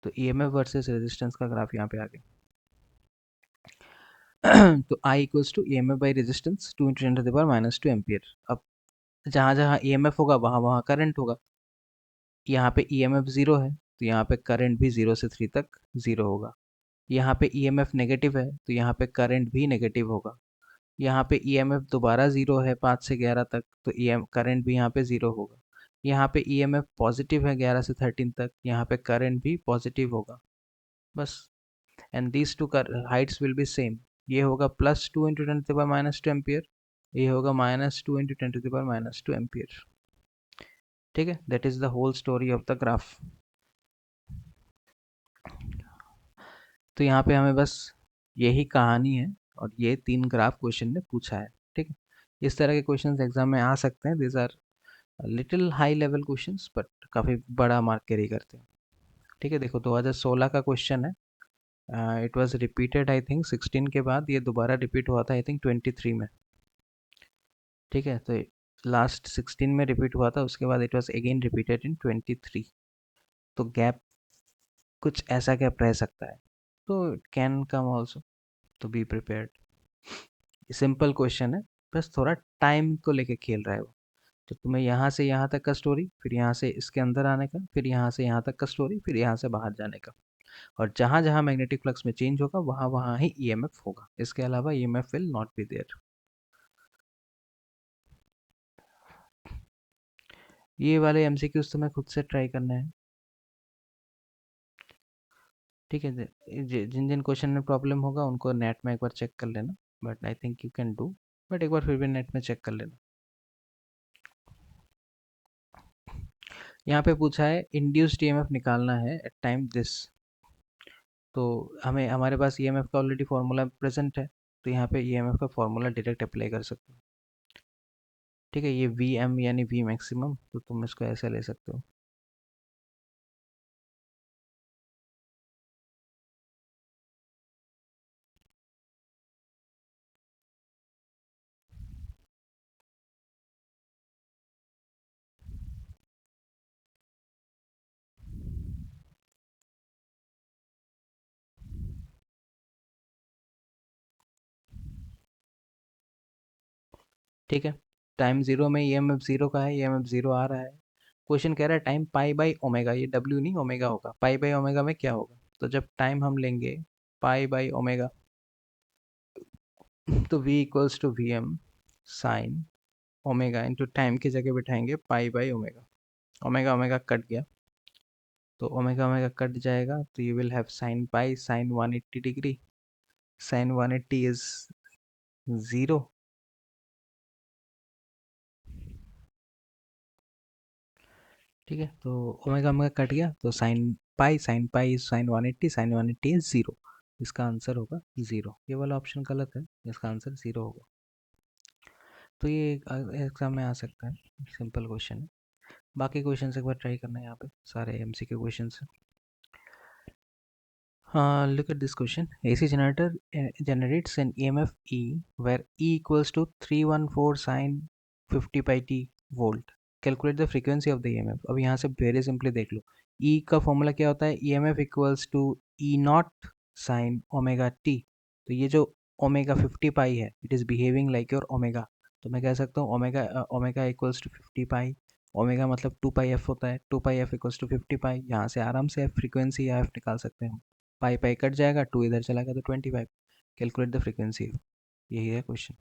तो ईएमएफ वर्सेस रेजिस्टेंस का ग्राफ यहाँ पे आ गया। तो I equals to E M F by resistance 2 × 10⁻² ampere. अब जहाँ जहाँ ई एम एफ होगा वहाँ वहाँ करंट होगा। यहाँ पे ई एम एफ 0 है तो यहाँ पे करंट भी 0 से 3 तक 0 होगा। यहाँ पे ई एम एफ नेगेटिव है तो यहाँ पे करंट भी नेगेटिव होगा। यहाँ पे ई एम एफ दोबारा 0 है 5 से 11 तक तो करंट भी यहाँ पे 0 होगा। यहाँ पे ई एम एफ पॉजिटिव है 11 से 13 तक, यहाँ पे करंट भी पॉजिटिव होगा। बस and these two Heights will be same. ये होगा +2 इंटू 10⁻² एम्पियर, ये होगा -2 इंटू 10⁻² एम्पियर. ठीक है, that is the whole story of the graph. तो यहाँ पे हमें बस यही कहानी है और ये 3 ग्राफ क्वेश्चन ने पूछा है. ठीक है, इस तरह के क्वेश्चंस एग्जाम में आ सकते हैं. This are little high level questions but काफ़ी बड़ा मार्क कैरी करते हैं. ठीक है, देखो 2016 का क्वेश्चन है. It was repeated I think 16 के बाद ये दोबारा रिपीट हुआ था आई थिंक 23 में. ठीक है, तो लास्ट 16 में रिपीट हुआ था, उसके बाद it was again repeated in 23. तो गैप कुछ ऐसा गैप रह सकता है, तो इट कैन कम ऑल्सो, तो बी प्रिपेयर्ड. सिंपल क्वेश्चन है, बस थोड़ा टाइम को लेके खेल रहा है वो. तो तुम्हें यहाँ से यहाँ तक का स्टोरी, फिर यहाँ से इसके अंदर आने का, फिर यहाँ से यहाँ तक का स्टोरी, फिर यहाँ से बाहर जाने का. और जहाँ जहाँ मैग्नेटिक फ्लक्स में चेंज होगा वहाँ वहाँ ही ईएमएफ होगा. इसके अलावा EMF will not be there. ये वाले एमसीक्यूज तुम्हें खुद से ट्राई करना है. ठीक है, जिन जिन क्वेश्चन में प्रॉब्लम होगा उनको नेट में एक बार चेक कर लेना. But I think you can do. But एक बार फिर भी नेट में चेक कर लेना. यहाँ पे पूछा है इंड्यूस्ड ईएमएफ निकालना है एट टाइम दिस. तो हमें हमारे पास ईएमएफ का ऑलरेडी फार्मूला प्रेजेंट है, तो यहाँ पे ईएमएफ का फार्मूला डायरेक्ट अप्लाई कर सकते हो. ठीक है, ये वी एम यानी वी मैक्सिमम, तो तुम इसको ऐसे ले सकते हो. ठीक है, टाइम जीरो में ईएमएफ जीरो का है, ईएमएफ जीरो आ रहा है. क्वेश्चन कह रहा है टाइम पाई बाई ओमेगा, ये डब्ल्यू नहीं ओमेगा होगा. पाई बाई ओमेगा में क्या होगा, तो जब टाइम हम लेंगे पाई बाई ओमेगा, तो v equals to V M sine omega into time की जगह बिठाएंगे pi by omega. Omega omega cut गया, तो ओमेगा ओमेगा कट जाएगा, तो you will have sine pi sine 180 degree. Sine 180 is 0. ठीक है, तो ओमेगा ओमेगा कट गया, तो sine pi sine 180, sine 180 is 0. इसका आंसर होगा 0. ये वाला ऑप्शन गलत है, इसका आंसर 0 होगा. तो ये एग्जाम में आ सकता है, सिंपल क्वेश्चन है. बाकी क्वेश्चन एक बार ट्राई करना है, यहाँ पे सारे एमसीक्यू क्वेश्चन है. Look at this question. AC generator generates an EMF E where E equals to 314 sine 50 pi t volt. Calculate the frequency of the EMF. अब यहाँ से very simply देख लो. E का फॉर्मूला क्या होता है? EMF equals to E naught sin omega t. तो ये जो ओमेगा 50 पाई है, it is behaving like your omega. तो मैं कह सकता हूँ omega equals to 50 pi. Omega मतलब 2 पाई एफ होता है. 2 pi F equals to 50 pi. यहाँ से आराम से फ्रीक्वेंसी या एफ निकाल सकते हैं हम. पाई पाई कट जाएगा, 2 इधर चला गया तो 25. Calculate the frequency. यही है question.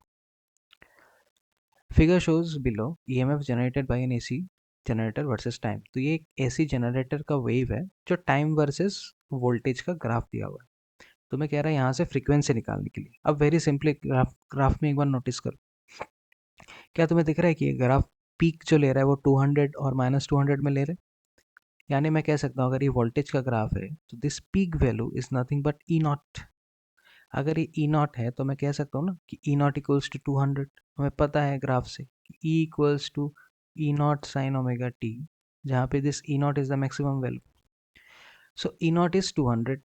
Figure shows below EMF generated by N AC generator versus time. तो ये एक एसी जनरेटर का वेव है जो टाइम वर्सेस वोल्टेज का ग्राफ दिया हुआ है. तो मैं कह रहा है यहाँ से फ्रीक्वेंसी निकालने के लिए. अब वेरी सिंपली ग्राफ में एक बार नोटिस करो. क्या तुम्हें दिख रहा है कि ये ग्राफ पीक जो ले रहा है वो 200 और -200 में ले रहा है. यानी मैं कह सकता हूँ अगर ये वोल्टेज का ग्राफ है तो this peak value is nothing but E not. अगर ये ई नॉट है तो मैं कह सकता हूँ ना कि ई नॉट इक्वल्स टू 200. हमें पता है ग्राफ से कि E equals to E naught sine omega T, जहाँ पे this E naught is the maximum value. So E naught is 200.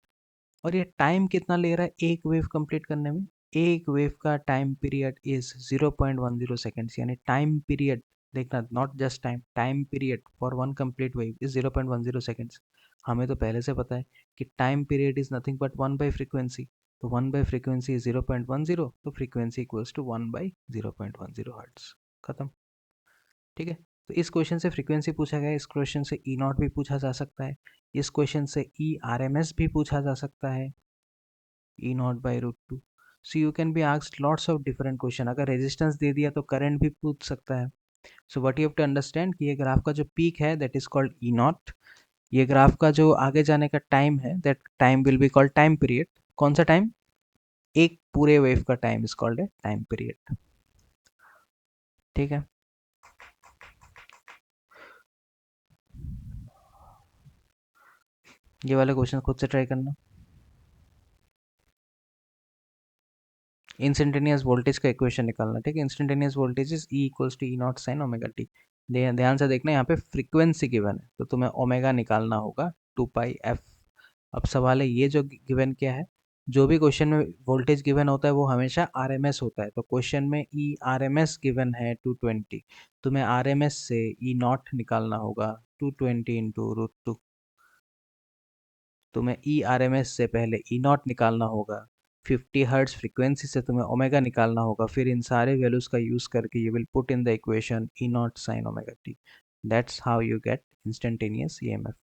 और ये टाइम कितना ले रहा है एक वेव कंप्लीट करने में. एक वेव का टाइम पीरियड इज 0.10 सेकेंड्स. यानी टाइम पीरियड देखना, not just time, time period for one complete wave is 0.10 seconds. हमें तो पहले से पता है कि time period is nothing but 1 by frequency. तो 1 बाई फ्रीक्वेंसी इज 0.10, तो frequency equals to 1 by 0.10 hertz. खत्म. ठीक है, तो इस क्वेश्चन से फ्रीक्वेंसी पूछा गया. इस क्वेश्चन से ई नॉट भी पूछा जा सकता है. इस क्वेश्चन से ई आर एम एस भी पूछा जा सकता है, E naught by √2. So you can be asked lots of different question. अगर रेजिस्टेंस दे दिया तो करंट भी पूछ सकता है. So what you have to understand कि ये ग्राफ का जो पीक है that is called E naught. ये ग्राफ का जो आगे जाने का टाइम है that time will be called time period. कौन सा टाइम? एक पूरे वेव का time is called a time period. ठीक है, ये वाले क्वेश्चन खुद से ट्राई करना। इंस्टेंटेनियस वोल्टेज का इक्वेशन निकालना। ठीक है, instantaneous voltage is E equals to E naught sine omega T. ध्यान से देखना, यहाँ पे फ्रीक्वेंसी गिवन है तो तुम्हें ओमेगा निकालना होगा 2 पाई एफ। अब सवाल है ये जो गिवन क्या है, जो भी क्वेश्चन में वोल्टेज गिवन होता है वो हमेशा आरएमएस होता है। तो क्वेश्चन में ई आरएमएस गिवन है 220, तुम्हें आरएमएस से ई नॉट निकालना होगा 220 इंटू रूट टू। तुम्हें ई आर एम एस से पहले ई नॉट निकालना होगा, 50 हर्ट्ज फ्रीक्वेंसी से तुम्हें ओमेगा निकालना होगा, फिर इन सारे वैल्यूज का यूज करके you will put in the equation E naught sine omega T. That's how you get instantaneous EMF.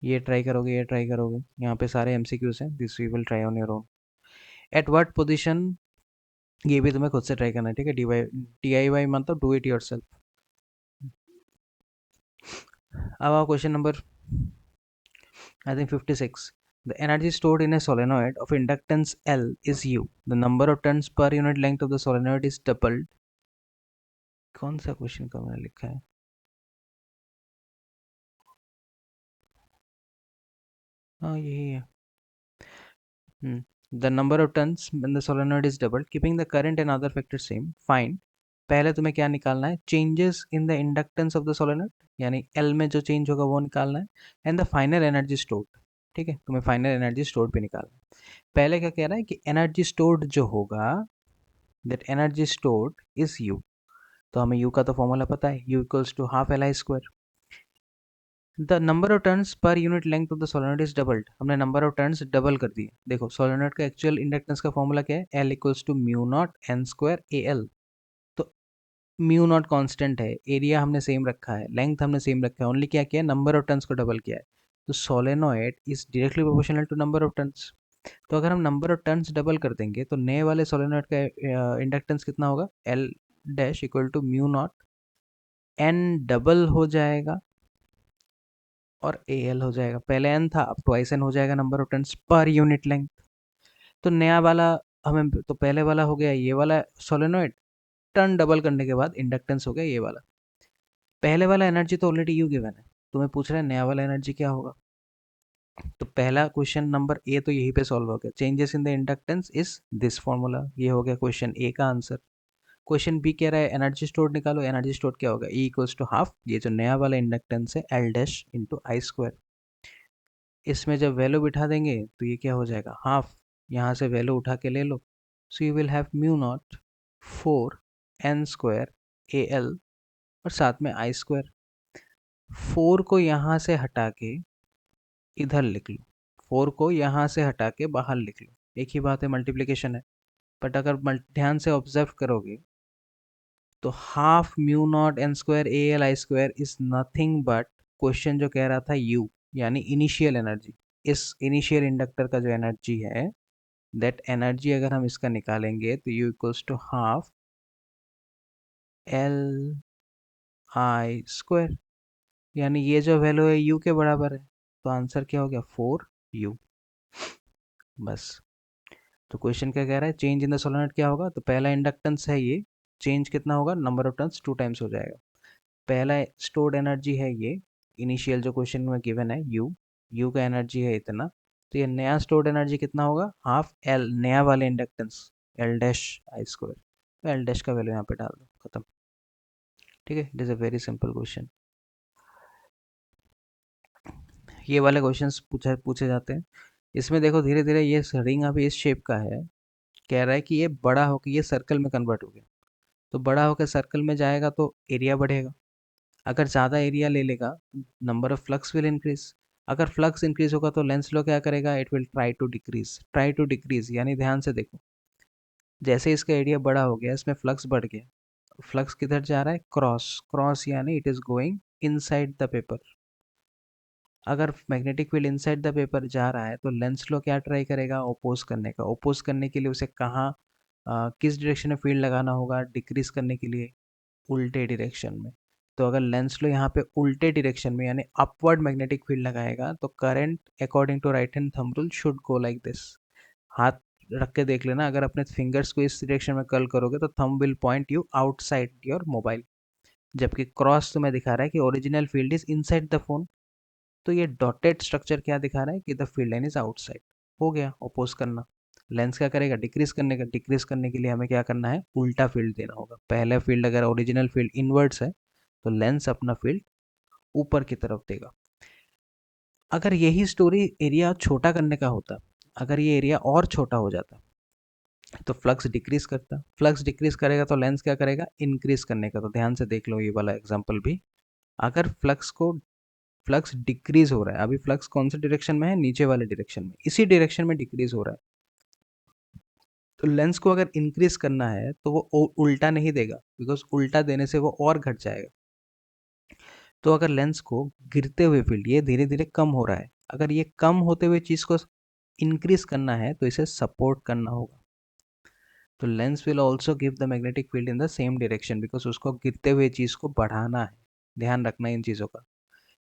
ये ट्राई करोगे, ये ट्राई करोगे, यहाँ पे सारे एमसीक्यूज हैं, this you will try on your own. At what position, ये भी तुम्हें खुद से ट्राई करना है। ठीक है, D Y T I Y मतलब डू इट योर सेल्फ। अब आओ question number I think 56. The energy stored in a solenoid of inductance L is U. The number of turns per unit length of the solenoid is doubled. कौन सा क्वेश्चन का मैंने लिखा है? हाँ यही है। The number of turns when the solenoid is doubled, keeping the current and other factors same. Find. पहले तुम्हें क्या निकालना है? Changes in the inductance of the solenoid, यानी L में जो चेंज होगा वो निकालना है, and the final energy stored. ठीक है, तुम्हें फाइनल एनर्जी स्टोर्ड भी निकालना है। पहले क्या कह रहा है कि एनर्जी स्टोर्ड जो होगा, that energy stored is U. तो हमें यू का तो फॉर्मूला पता है, U equals to half L I square. The number of turns per unit length of the solenoid is doubled, हमने नंबर ऑफ टर्न्स डबल कर दिए। देखो सोलेनोइड का एक्चुअल इंडक्टेंस का फॉर्मूला क्या है, L equals to mu naught N square A L. तो म्यू नॉट कांस्टेंट है, एरिया हमने सेम रखा है, लेंथ हमने सेम रखा है, ओनली क्या किया है, नंबर ऑफ टर्न्स को डबल किया है। तो solenoid is directly proportional to number of turns. तो अगर हम नंबर ऑफ टर्न्स डबल कर देंगे तो नए वाले सोलेनोइड का इंडक्टेंस कितना होगा, L dash equal to mu naught N double हो जाएगा और ए एल हो जाएगा। पहले एन था, अब ट्वाइस एन हो जाएगा number of turns per unit length. तो नया वाला हमें, तो पहले वाला हो गया ये वाला सोलेनोइड, टर्न डबल करने के बाद इंडक्टेंस हो गया ये वाला। पहले वाला एनर्जी तो ऑलरेडी यू गिवन है, तुम्हें पूछ रहा है नया वाला एनर्जी क्या होगा। तो पहला क्वेश्चन नंबर ए तो यहीं पे सॉल्व हो गया, changes in the inductance is this formula, ये हो गया क्वेश्चन ए का आंसर। क्वेश्चन बी कह रहा है एनर्जी स्टोर्ड निकालो, एनर्जी स्टोर्ड क्या होगा, ई इक्वल्स टू हाफ, ये जो नया वाला इंडक्टेंस है एल डैश इंटू आई स्क्वायर। इसमें जब वैल्यू बिठा देंगे तो ये क्या हो जाएगा, हाफ, यहाँ से वैल्यू उठा के ले लो, so you will have mu naught 4 n square A L और साथ में आई स्क्वायर। 4 को यहाँ से हटा के इधर लिख लो, 4 को यहाँ से हटा के बाहर लिख लो, एक ही बात है, मल्टीप्लिकेशन है। बट अगर ध्यान से ऑब्जर्व करोगे तो half mu naught N square A L I square is nothing but, question जो कह रहा था यू, यानी इनिशियल एनर्जी। इस इनिशियल इंडक्टर का जो एनर्जी है, दैट एनर्जी अगर हम इसका निकालेंगे तो U equals to half L I square, यानी ये जो वैल्यू है यू के बराबर है। तो आंसर क्या हो गया, 4u। बस। तो क्वेश्चन क्या कह रहा है, चेंज इन द सोलेनोइड क्या होगा, तो पहला इंडक्टेंस है ये, चेंज कितना होगा, नंबर ऑफ टर्न्स 2 टाइम्स हो जाएगा। पहला स्टोर्ड एनर्जी है ये, इनिशियल जो क्वेश्चन में गिवन है यू, यू का एनर्जी है इतना, तो ये नया स्टोर्ड एनर्जी कितना होगा, हाफ एल नया वाले inductance L dash I square. तो एल डैश का वैल्यू यहाँ पे डाल दो, खत्म। ठीक है, it is a very simple question. ये वाले क्वेश्चंस पूछे पूछे जाते हैं। इसमें देखो धीरे धीरे ये रिंग अभी इस शेप का है, कह रहा है कि ये बड़ा होकर ये सर्कल में कन्वर्ट हो गया। तो बड़ा होकर सर्कल में जाएगा तो एरिया बढ़ेगा, अगर ज़्यादा एरिया ले लेगा number of flux will increase. अगर फ्लक्स इंक्रीज होगा तो लेंस लो क्या करेगा, it will try to decrease, यानी ध्यान से देखो, जैसे इसका एरिया बड़ा हो गया इसमें फ्लक्स बढ़ गया, फ्लक्स किधर जा रहा है, क्रॉस क्रॉस, यानी it is going inside the paper. अगर magnetic field inside the paper जा रहा है तो लेंस लो क्या ट्राई करेगा, ओपोज करने का। ओपोज करने के लिए उसे कहाँ किस डायरेक्शन में फील्ड लगाना होगा, डिक्रीज करने के लिए उल्टे डायरेक्शन में। तो अगर लेंस लो यहाँ पे उल्टे डायरेक्शन में यानी अपवर्ड मैग्नेटिक फील्ड लगाएगा तो current according to right hand thumb rule should go like this. हाथ रख के देख लेना, अगर अपने फिंगर्स को इस डायरेक्शन में कर्ल करोगे तो thumb will point you outside your mobile, जबकि क्रॉस तुम्हें दिखा रहा है कि original field is inside the phone. तो ये डॉटेड स्ट्रक्चर क्या दिखा रहा है कि the field line is outside. हो गया अपोज करना। लेंस क्या करेगा, डिक्रीज करने के लिए हमें क्या करना है, उल्टा फील्ड देना होगा। पहला फील्ड अगर ओरिजिनल फील्ड इनवर्ड्स है तो लेंस अपना फील्ड ऊपर की तरफ देगा। अगर यही स्टोरी एरिया छोटा करने का होता, अगर ये एरिया और छोटा हो जाता तो फ्लक्स डिक्रीज करता। फ्लक्स डिक्रीज करेगा तो लेंस क्या करेगा, इंक्रीज करने का। तो ध्यान से देख लो ये वाला एग्जांपल भी। अगर फ्लक्स डिक्रीज हो रहा है, अभी फ्लक्स कौन से डायरेक्शन में है, नीचे वाले डायरेक्शन में, इसी डायरेक्शन में डिक्रीज हो रहा है। तो लेंस को अगर इंक्रीज करना है तो वो उल्टा नहीं देगा, बिकॉज उल्टा देने से वो और घट जाएगा। तो अगर लेंस को गिरते हुए फील्ड, ये धीरे धीरे कम हो रहा है, अगर ये कम होते हुए चीज को इंक्रीज करना है तो इसे सपोर्ट करना होगा। तो lens will also give the magnetic field in the same direction, because उसको गिरते हुए चीज को बढ़ाना है। ध्यान रखना इन चीजों का।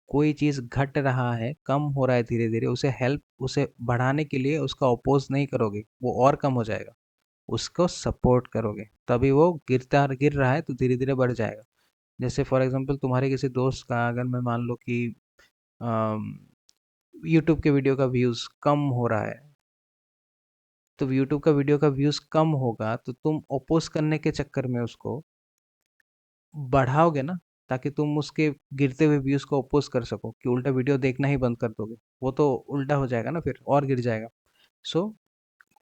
कोई चीज घट रहा है, कम हो रहा है धीरे धीरे, उसे बढ़ाने के लिए उसका अपोज नहीं करोगे, वो और कम हो जाएगा। उसको सपोर्ट करोगे तभी वो गिर रहा है तो धीरे धीरे बढ़ जाएगा। जैसे फॉर एग्जांपल तुम्हारे किसी दोस्त का, अगर मैं मान लो कि यूट्यूब के वीडियो का व्यूज़ कम हो रहा है, तो यूट्यूब का वीडियो का व्यूज़ कम होगा तो तुम ओपोज करने के चक्कर में उसको बढ़ाओगे ना, ताकि तुम उसके गिरते हुए व्यूज़ को ओपोज कर सको, कि उल्टा वीडियो देखना ही बंद कर दोगे, वो तो उल्टा हो जाएगा ना, फिर और गिर जाएगा। सो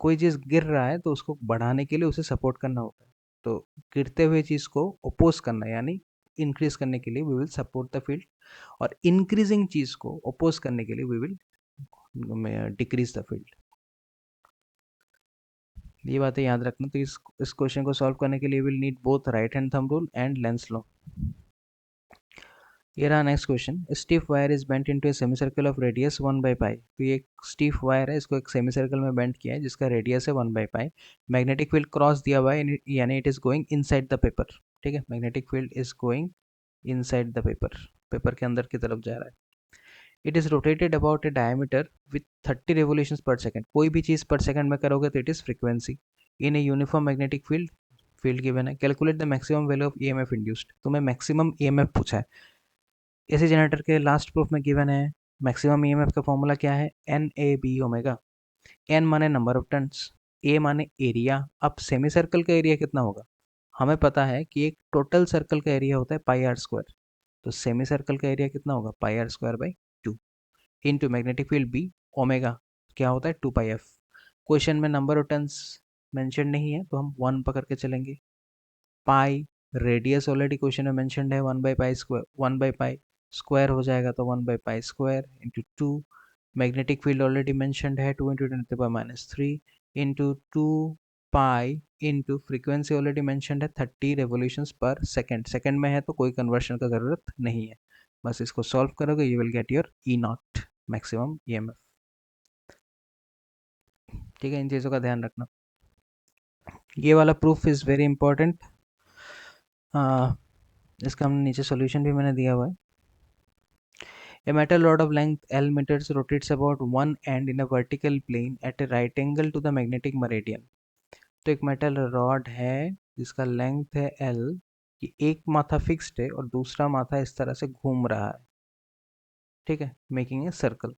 कोई चीज़ गिर रहा है तो उसको बढ़ाने के लिए उसे सपोर्ट करना होता है। तो गिरते हुए चीज़ को ओपोज करना यानी इंक्रीज करने के लिए we will support the field, और इंक्रीजिंग चीज़ को ओपोज करने के लिए we will decrease the field. ये बातें याद रखना। तो इस क्वेश्चन को सॉल्व करने के लिए will need both right hand thumb rule and Lenz law. ये रहा next question. Stiff wire is bent into a semi circle of radius 1/पाई। तो ये एक स्टिफ वायर है, इसको एक सेमी सर्कल में बेंट किया है जिसका रेडियस है 1/पाई। मैग्नेटिक फील्ड क्रॉस दिया हुआ है यानी it is going inside the paper. ठीक है, magnetic field is going inside the paper, paper के अंदर की तरफ जा रहा है। It is rotated about a diameter with 30 revolutions per second. कोई भी चीज़ पर सेकंड में करोगे तो it is frequency. In a uniform magnetic field, field given है। Calculate the maximum value of EMF induced. तुम्हें मैक्सिमम ईएमएफ पूछा है। एसी जनरेटर के लास्ट प्रूफ में गिवन है मैक्सिमम ईएमएफ का फॉर्मूला क्या है, एन ए बी ओमेगा। एन माने नंबर ऑफ टर्न्स, ए माने एरिया। अब सेमी सर्कल का एरिया कितना होगा, हमें पता है कि एक टोटल सर्कल का एरिया होता है पाई आर स्क्वायर। तो सेमी सर्कल का एरिया कितना होगा, pi R square by 2 into magnetic field B, omega क्या होता है 2 पाई एफ। क्वेश्चन में नंबर ऑफ टर्न्स मेंशन नहीं है तो हम 1 पकड़ के चलेंगे। पाई रेडियस ऑलरेडी क्वेश्चन में मेंशनड है, 1/पाई स्क्वायर, 1/पाई स्क्वायर हो जाएगा तो 1/पाई square into 2। Magnetic field already mentioned है, 2 into 10⁻³ into 2 pi into frequency already mentioned है 30 रेवोल्यूशंस पर सेकंड। सेकंड में है तो कोई कन्वर्शन का ज़रूरत नहीं है। बस इसको सॉल्व करोगे, you will get your E not, maximum EMF. ठीक है, इन चीज़ों का ध्यान रखना। ये वाला प्रूफ इज़ वेरी इंपॉर्टेंट। इसका हमने नीचे सॉल्यूशन भी मैंने दिया हुआ है। A metal rod of length L meters rotates about one end in a vertical plane at a right angle to the magnetic meridian. तो एक मेटल रॉड है जिसका लेंथ है L, कि एक माथा फिक्स्ड है और दूसरा माथा इस तरह से घूम रहा है। ठीक है, making a circle.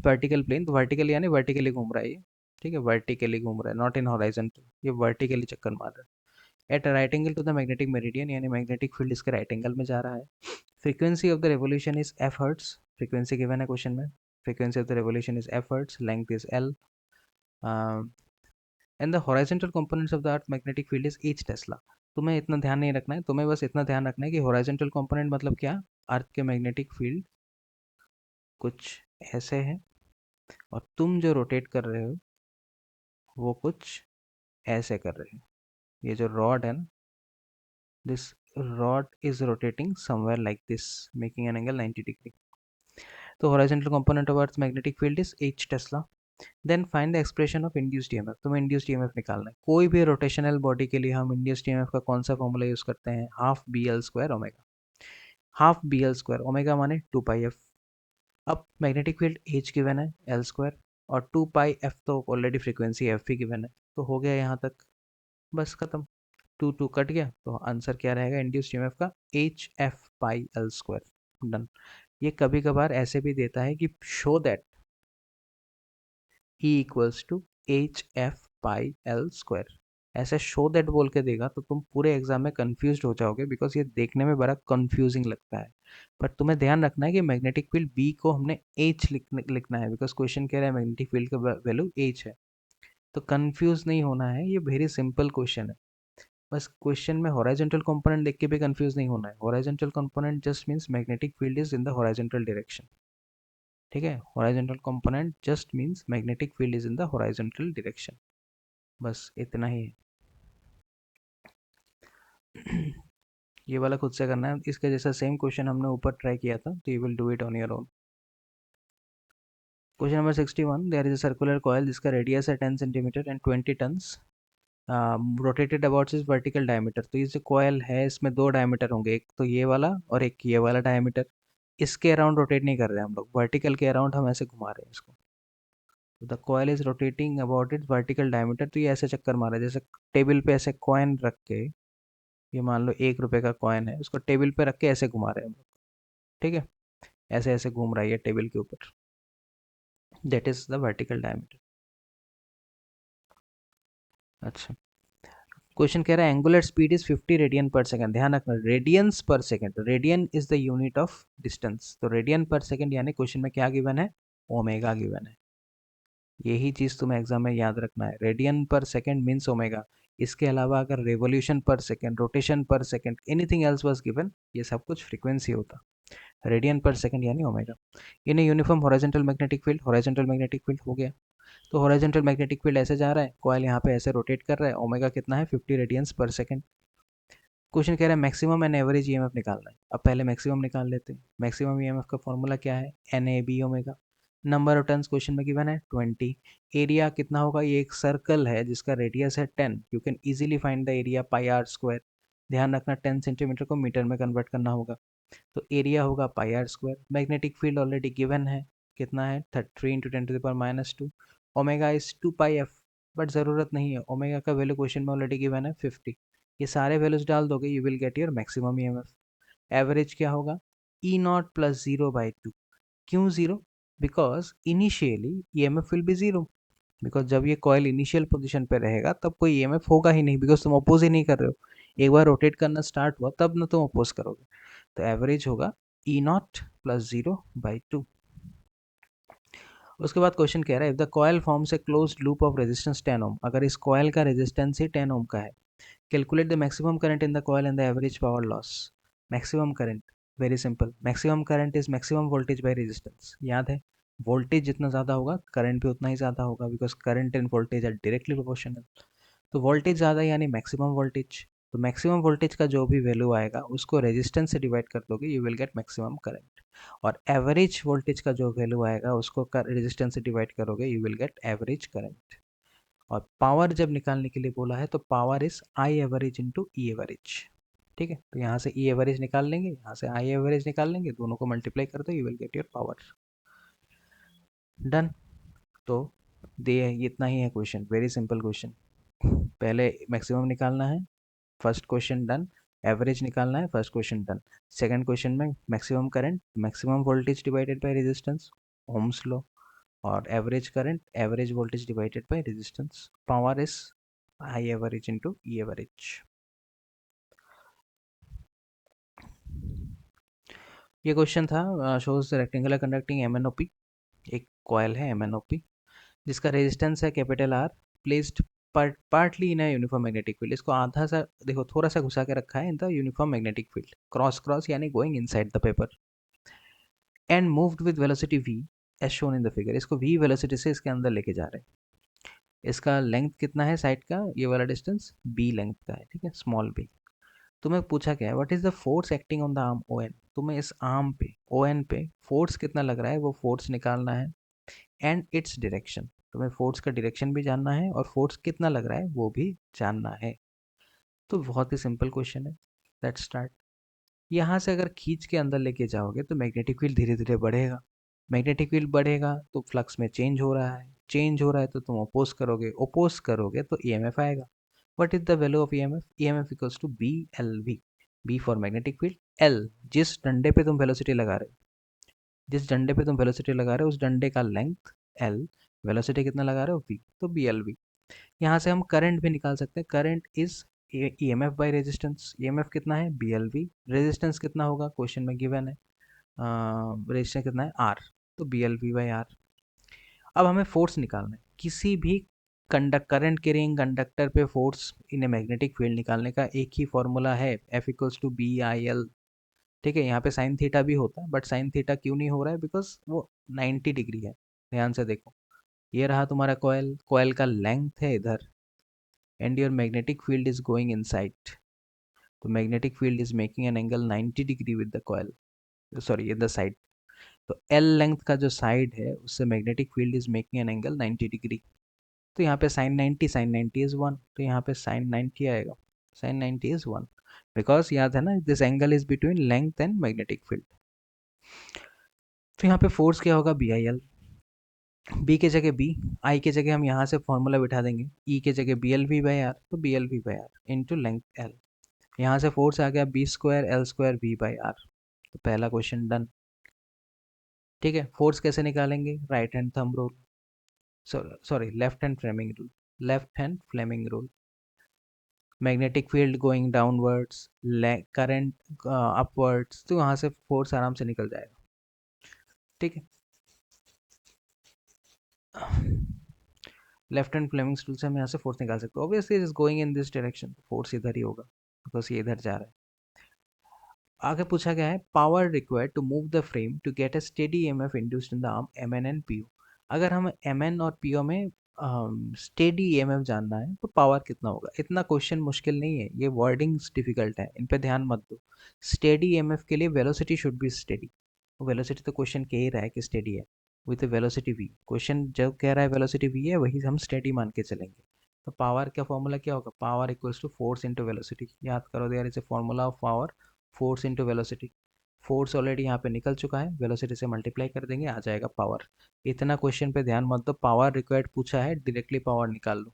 Vertical plane, तो वर्टिकल यानी वर्टिकली घूम रहा है ये। ठीक है, वर्टिकली घूम रहा है, नॉट इन हॉराइजॉन्टल, ये वर्टिकली चक्कर मार रहा है। At right angle to the magnetic meridian, यानी मैग्नेटिक फील्ड इसके राइट एंगल में जा रहा है। Frequency of the revolution is F hertz. Frequency given है क्वेश्चन में। Frequency of the revolution is F hertz, length is L, and the horizontal components of the earth magnetic field is H tesla. तुम्हें इतना ध्यान नहीं रखना है, तुम्हें बस इतना ध्यान रखना है कि हॉराइजॉन्टल कंपोनेंट मतलब क्या, अर्थ के मैग्नेटिक फील्ड कुछ ऐसे है और तुम जो रोटेट कर रहे हो वो कुछ ऐसे कर रहे हो। ये जो रॉड है ना, this rod is rotating somewhere like this, making an angle 90 degree. तो horizontal component of Earth's magnetic field is H Tesla. Then find the expression of induced EMF. तुम्हें इंड्यूस्ड ईएमएफ निकालना है। कोई भी रोटेशनल बॉडी के लिए हम इंड्यूस्ड ईएमएफ का कौन सा फॉर्मूला यूज करते हैं? Half B L square omega. Half B L square omega माने 2 पाई एफ। अब मैग्नेटिक फील्ड एच गिवन है एल स्क्वायर, और 2 पाई एफ तो ऑलरेडी फ्रीक्वेंसी एफ भी गिवन है, तो हो गया यहाँ तक, बस खत्म। 2 कट गया, तो आंसर क्या रहेगा इंड्यूस्ड ईएमएफ का? H F pi L square. Done. ये कभी कभार ऐसे भी देता है कि show that E equals to H F pi L square. ऐसे शो दैट बोल के देगा तो तुम पूरे एग्जाम में कंफ्यूज हो जाओगे, बिकॉज ये देखने में बड़ा कंफ्यूजिंग लगता है। पर तुम्हें ध्यान रखना है कि मैग्नेटिक फील्ड बी को हमने एच लिखना है, बिकॉज क्वेश्चन कह रहा है मैग्नेटिक फील्ड का वैल्यू एच है। तो कंफ्यूज नहीं होना है, ये वेरी सिंपल क्वेश्चन है। बस क्वेश्चन में हॉरिजॉन्टल कंपोनेंट देख के भी कंफ्यूज नहीं होना है। Horizontal component just means magnetic field is in the horizontal direction. ठीक है, horizontal component just means magnetic field is in the horizontal direction. बस इतना ही है। ये वाला खुद से करना है। इसके जैसा सेम क्वेश्चन हमने ऊपर ट्राई किया था, तो you will do it on your own. Question number 61, there is a circular coil जिसका रेडियस है 10 centimetre and 20 turns, rotated about is vertical diameter. तो ये जो कॉयल है इसमें दो डायमीटर होंगे, एक तो ये वाला और एक ये वाला डायमीटर। इसके अराउंड रोटेट नहीं कर रहे हैं हम लोग, वर्टिकल के अराउंड हम ऐसे घुमा रहे हैं इसको। The coil is rotating about it vertical diameter. तो ये ऐसे चक्कर मारा है, जैसे टेबल पे ऐसे कॉइन रख के, ये मान लो 1 रुपए का कॉइन है, उसको टेबल पे रख के ऐसे घुमा रहे हैं हम लोग। ठीक है, ऐसे ऐसे घूम रहा है ये टेबल के ऊपर, that is the vertical diameter. अच्छा, क्वेश्चन कह रहा है एंगुलर स्पीड इज 50 रेडियन पर सेकंड। ध्यान रखना, रेडियंस पर second, radian is the unit of distance. तो रेडियन पर सेकंड यानी क्वेश्चन में क्या गिवन है? ओमेगा गिवन है। यही चीज तुम्हें एग्जाम में याद रखना है, रेडियन पर सेकंड मीन्स ओमेगा। इसके अलावा अगर रेवोल्यूशन पर सेकंड, रोटेशन पर second, anything else was given, ये सब कुछ फ्रीक्वेंसी होता। रेडियन पर सेकंड यानी omega. In uniform horizontal magnetic field, horizontal magnetic field हो गया। तो हॉरिजॉन्टल मैग्नेटिक फील्ड ऐसे जा रहा है, कॉइल यहाँ पे ऐसे रोटेट कर रहा है, ओमेगा कितना है? 50 रेडियंस पर सेकंड। क्वेश्चन कह रहा है मैक्सिमम एंड एवरेज ईएमएफ निकालना है। अब पहले मैक्सिमम निकाल लेते हैं। मैक्सिमम ईएमएफ का फॉर्मूला क्या है? N A B omega. Number of turns question में गिवन है 20। एरिया कितना होगा? ये एक सर्कल है जिसका रेडियस है 10। You can easily find the area pi R square. ध्यान रखना 10 सेंटीमीटर को मीटर में कन्वर्ट करना होगा, तो एरिया होगा pi R square. Magnetic field already given है, कितना है? 3 into 10⁻²। Omega is 2 pi F, but ज़रूरत नहीं है, ओमेगा का वैल्यू क्वेश्चन में ऑलरेडी गिवन है 50। ये सारे वैल्यूज डाल दोगे, you will get your maximum EMF. Average क्या होगा? E naught plus 0/2। क्यों 0? Because initially EMF will be 0। Because जब ये कॉयल इनिशियल पोजीशन पे रहेगा तब कोई ईएमएफ होगा ही नहीं, बिकॉज तुम अपोज ही नहीं कर रहे हो। एक बार रोटेट करना स्टार्ट हुआ तब ना तुम अपोज करोगे। तो एवरेज होगा ई नॉट प्लस 0/2। उसके बाद क्वेश्चन कह रहा है if the coil forms a closed loop of resistance 10 ओम। अगर इस कॉयल का रेजिस्टेंस ही 10 ओम का है, calculate the maximum current in the coil and the average power loss. Maximum current, very simple, maximum current is maximum voltage by resistance. याद है, वोल्टेज जितना ज़्यादा होगा करंट भी उतना ही ज़्यादा होगा, because current and voltage are directly proportional. तो वोल्टेज ज़्यादा यानी मैक्सिमम वोल्टेज। तो मैक्सिमम वोल्टेज का जो भी वैल्यू आएगा उसको रेजिस्टेंस से डिवाइड कर दोगे, you will get maximum current. और एवरेज वोल्टेज का जो वैल्यू आएगा उसको रेजिस्टेंस से डिवाइड करोगे, you will gate average current. और पावर जब निकालने के लिए बोला है तो power is I average into E average. ठीक है, तो यहाँ से ई एवरेज निकाल लेंगे, यहाँ से आई एवरेज निकाल लेंगे, दोनों को मल्टीप्लाई कर दो, you will get your power. Done. तो दे इतना ही है क्वेश्चन, वेरी सिंपल क्वेश्चन। पहले मैक्सिमम निकालना है, फर्स्ट क्वेश्चन डन। एवरेज निकालना है, first question done. Second question में maximum current, maximum voltage divided by resistance, Ohm's law. और average current, average voltage divided by resistance, power is I average into E average. ये क्वेश्चन था शोज रेक्टेंगुलर कंडक्टिंग एमएनओपी। एक कॉयल है एमएनओपी जिसका रेजिस्टेंस है capital R, placed partly in a uniform magnetic field. इसको आधा सा देखो, थोड़ा सा घुसा के रखा है in the uniform magnetic field, cross cross यानी going inside the paper, and moved with velocity v as shown in the figure. इसको v वेलोसिटी से इसके अंदर लेके जा रहे हैं। इसका लेंथ कितना है साइड का? ये वाला डिस्टेंस b लेंथ का है, ठीक है, स्मॉल b। तुम्हें पूछा क्या है? What is the force acting on the arm O N. तुम्हें इस आर्म पे ओ एन पे फोर्स कितना लग रहा है वो फोर्स निकालना है, एंड इट्स डायरेक्शन। तुम्हें फोर्स का डायरेक्शन भी जानना है और फोर्स कितना लग रहा है वो भी जानना है। तो बहुत ही सिंपल क्वेश्चन है। Let's start. यहाँ से अगर खींच के अंदर लेके जाओगे तो मैग्नेटिक फील्ड धीरे धीरे बढ़ेगा। मैग्नेटिक फील्ड बढ़ेगा तो फ्लक्स में चेंज हो रहा है, चेंज हो रहा है तो तुम ओपोज करोगे तो ईएमएफ आएगा। What is the value of EMF? EMF equals to B L V. B for magnetic field, L जिस डंडे पे तुम वेलोसिटी लगा रहे हो, जिस डंडे पे तुम वेलोसिटी लगा रहे हो उस डंडे का लेंथ एल, वेलोसिटी कितना लगा रहे हो वी, तो बी एल वी। यहाँ से हम करंट भी निकाल सकते हैं। Current is EMF by resistance. EMF कितना है? B L we. रेजिस्टेंस कितना होगा? क्वेश्चन में गिवन है। रेजिस्टेंस कितना है? आर। तो B L V by R. अब हमें फोर्स निकालना है। किसी भी करंट कैरिंग कंडक्टर पे force in a magnetic field निकालने का एक ही फॉर्मूला है, F equals to B I L. ठीक है, यहाँ पे साइन थीटा भी होता है बट साइन थीटा क्यों नहीं हो रहा है? बिकॉज वो 90 डिग्री है। ध्यान से देखो, ये रहा तुम्हारा कॉयल, कॉयल का लेंथ है इधर, and your magnetic field is going inside. तो magnetic field is making an angle 90 degree with the coil, sorry in the side. तो एल लेंथ का जो साइड है उससे magnetic field is making an angle 90 degree. तो यहाँ पे साइन 90 इज 1, तो यहाँ पे साइन 90 आएगा। साइन 90 इज 1, बिकॉज याद है ना this angle is between length and magnetic field. तो यहाँ पे फोर्स क्या होगा? B I L. बी के जगह बी, आई के जगह हम यहाँ से फॉर्मूला बिठा देंगे, ई के जगह B L V by R, तो B L V by R into length L. यहाँ से फोर्स आ गया B square L square V by R. तो पहला क्वेश्चन डन। ठीक है, फोर्स कैसे निकालेंगे? Right hand thumb rule, sorry left hand Fleming rule. Left hand Fleming rule. Magnetic field going downwards, current upwards, तो वहाँ से फोर्स आराम से निकल जाएगा। ठीक है, लेफ्ट हैंड फ्लेमिंग रूल से हम यहाँ से फोर्स निकाल सकते हैं। Obviously it is going in this direction, force इधर ही होगा बिकॉज ये इधर जा रहा है। आगे पूछा गया है power required to move the frame to get a steady EMF induced in the arm M N and P O. अगर हमें एम एन और पीओ में स्टेडी ईएमएफ जानना है तो पावर कितना होगा? इतना क्वेश्चन मुश्किल नहीं है, ये वर्डिंग्स डिफिकल्ट है, इन पे ध्यान मत दो। स्टेडी ईएमएफ के लिए velocity should be steady. Velocity तो क्वेश्चन कह ही रहा है कि स्टेडी है विथ वेलोसिटी वी। क्वेश्चन जब कह रहा है वेलोसिटी वी है वही हम स्टेडी मान के चलेंगे। तो पावर का फॉर्मूला क्या होगा? Power equals to force into velocity. याद करो, there is a formula of power, force into velocity. Force already यहाँ पे निकल चुका है, वेलोसिटी से मल्टीप्लाई कर देंगे, आ जाएगा पावर। इतना क्वेश्चन पे ध्यान मत दो, पावर रिक्वायर्ड पूछा है, डायरेक्टली पावर निकाल लो।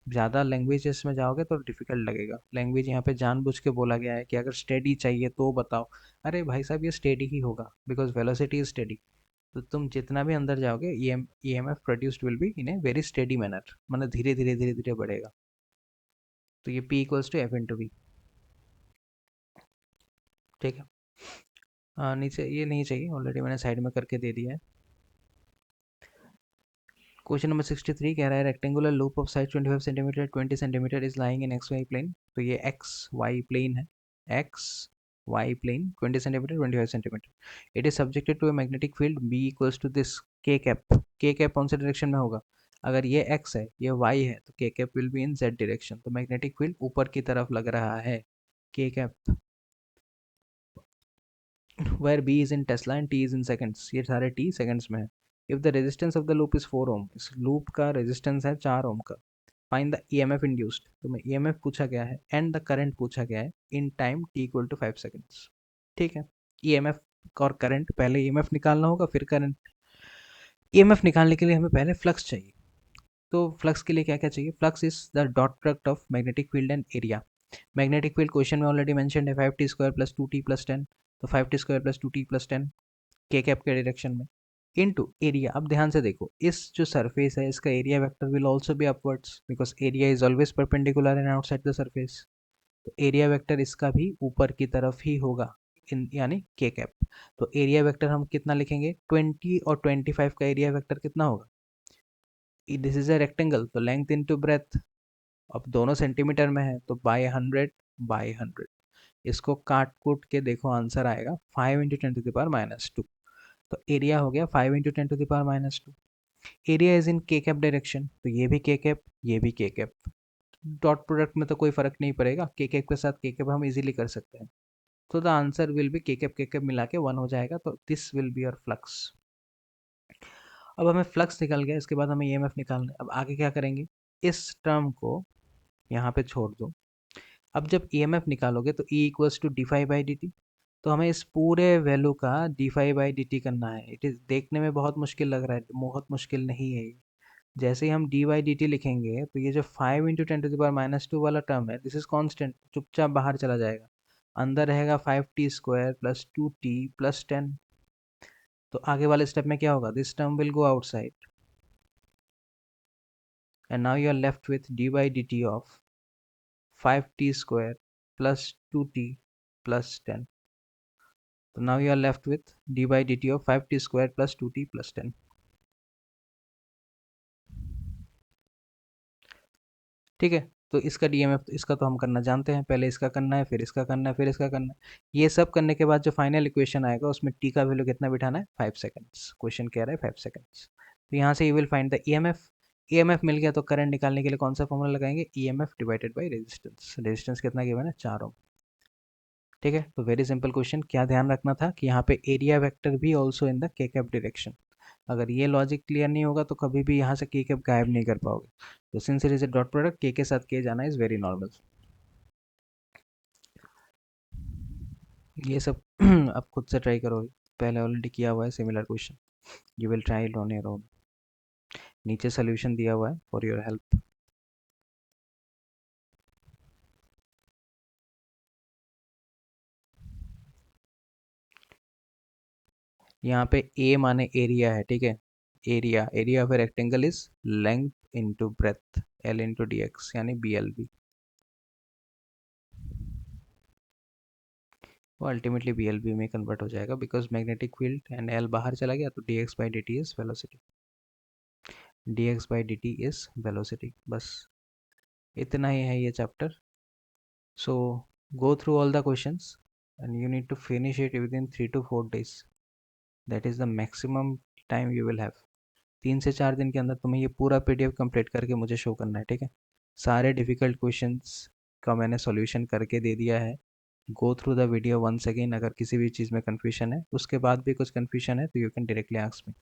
ज़्यादा लैंग्वेजेस में जाओगे तो डिफिकल्ट लगेगा। लैंग्वेज यहाँ पे जानबूझ के बोला गया है कि अगर स्टेडी चाहिए तो बताओ। अरे भाई साहब ये स्टेडी ही होगा बिकॉज वेलोसिटी इज स्टेडी। तो तुम जितना भी अंदर जाओगे E M F produced will be in a very steady manner, मतलब धीरे धीरे धीरे धीरे बढ़ेगा। तो ये P equals to F into V. ठीक है, नीचे ये नहीं चाहिए, ऑलरेडी मैंने साइड में करके दे दिया है। क्वेश्चन नंबर 63 कह रहा है rectangular loop of size 25 centimetre 20 centimetre is lying in X Y plane. तो ये एक्स वाई प्लेन है, X Y plane 20 centimetre 25 centimetre. It is subjected to a magnetic field B equals to this K cap. K cap कौन से डायरेक्शन में होगा? अगर ये एक्स है ये वाई है तो के cap will be in Z direction. तो मैग्नेटिक फील्ड ऊपर की तरफ लग रहा है, के cap. where b is in Tesla and t is in seconds, ये सारे t seconds में है। if the resistance of the loop is 4 ohm, इस loop का resistance है 4 ohm का। find the EMF induced, तो मैं EMF पूछा गया है and the current पूछा गया है in time t equal to 5 seconds। ठीक है, EMF और करंट, पहले EMF निकालना होगा फिर करंट। EMF निकालने के लिए हमें पहले फ्लक्स चाहिए। तो फ्लक्स के लिए क्या क्या चाहिए? Flux is the dot product of magnetic field and area. Magnetic field question में ऑलरेडी मेंशन है 5t square plus 2t plus 10। तो 5t square plus 2t plus 10 के कैप के डायरेक्शन में इनटू एरिया। अब ध्यान से देखो, इस जो सरफेस है इसका area vector will also be upwards because area is always perpendicular and outside the surface. तो एरिया वेक्टर इसका भी ऊपर की तरफ ही होगा, इन यानी के कैप। तो एरिया वेक्टर हम कितना लिखेंगे? 20 और 25 का एरिया वेक्टर कितना होगा? दिस इज अ रेक्टेंगल तो लेंथ इनटू ब्रेथ। अब दोनों सेंटीमीटर में है तो बाय 100 बाय 100। इसको काट कूट के देखो आंसर आएगा 5 इंटू 10⁻²। तो एरिया हो गया 5 इंटू 10⁻²। एरिया इज इन के कैप डायरेक्शन, तो ये भी के कैप ये भी के कैप। डॉट प्रोडक्ट में तो कोई फर्क नहीं पड़ेगा, के कैप के साथ के कैप हम इजीली कर सकते हैं। तो द आंसर विल बी के कैप मिला के 1 हो जाएगा। तो this will be your flux. अब हमें फ्लक्स निकल गया, इसके बाद हमें ईएमएफ निकालना है। अब आगे क्या करेंगे, इस टर्म को यहाँ पे छोड़ दो। अब जब ईएमएफ निकालोगे तो e equals to D phi by D T, तो हमें इस पूरे वैल्यू का d phi by D t करना है। इट इज़ देखने में बहुत मुश्किल लग रहा है, बहुत मुश्किल नहीं है ये। जैसे ही हम डी बाई डी टी लिखेंगे तो ये जो 5 × 10⁻² वाला टर्म है, दिस इज कांस्टेंट, चुपचाप बाहर चला जाएगा। अंदर रहेगा 5t² + 2t + 10। तो आगे वाले स्टेप में क्या होगा, this term will go outside and now you are left with d by D t of 5t² + 2t + 10। तो now you are left with d by D t of 5t² + 2t + 10। ठीक है, तो इसका डीएमएफ, इसका तो हम करना जानते हैं, पहले इसका करना है, फिर इसका करना है, फिर इसका करना है। ये सब करने के बाद जो फाइनल इक्वेशन आएगा उसमें टी का वैल्यू कितना बिठाना है, 5 सेकंड्स। क्वेश्चन कह रहा है 5 सेकंड्स। तो यहाँ से you will find the EMF. EMF मिल गया तो करंट निकालने के लिए कौन सा फॉर्मूला लगाएंगे, EMF divided by resistance. Resistance कितना गिवन है, 4 ओम। ठीक है, तो वेरी सिंपल क्वेश्चन। क्या ध्यान रखना था कि यहाँ पे एरिया वेक्टर भी ऑल्सो इन द के कैप डायरेक्शन। अगर ये लॉजिक क्लियर नहीं होगा तो कभी भी यहाँ से के कैप गायब नहीं कर पाओगे। तो since it is a dot product, के साथ के जाना इज वेरी नॉर्मल। ये सब आप खुद से ट्राई करोगे, पहले ऑलरेडी किया हुआ है similar question. You will try it on your own. नीचे सोल्यूशन दिया हुआ है फॉर योर हेल्प। यहाँ पे ए माने एरिया है, ठीक है। Area, area of a rectangle is length into breadth, L into D x, यानी बी एल बी। वो अल्टीमेटली बी एल बी में कन्वर्ट हो जाएगा because magnetic field and L बाहर चला गया, तो D x by D T is velocity. D x by D T is velocity. बस इतना ही है ये chapter. So go through all the questions and you need to finish it within 3 to 4 days. That is the maximum time you will have. 3 से 4 दिन के अंदर तुम्हें ये पूरा पीडीएफ कंप्लीट करके मुझे शो करना है, ठीक है। सारे डिफ़िकल्ट क्वेश्चंस का मैंने सॉल्यूशन करके दे दिया है। Go through the video once again. अगर किसी भी चीज़ में कन्फ्यूजन है, उसके बाद भी कुछ कन्फ्यूजन है तो you can directly ask me.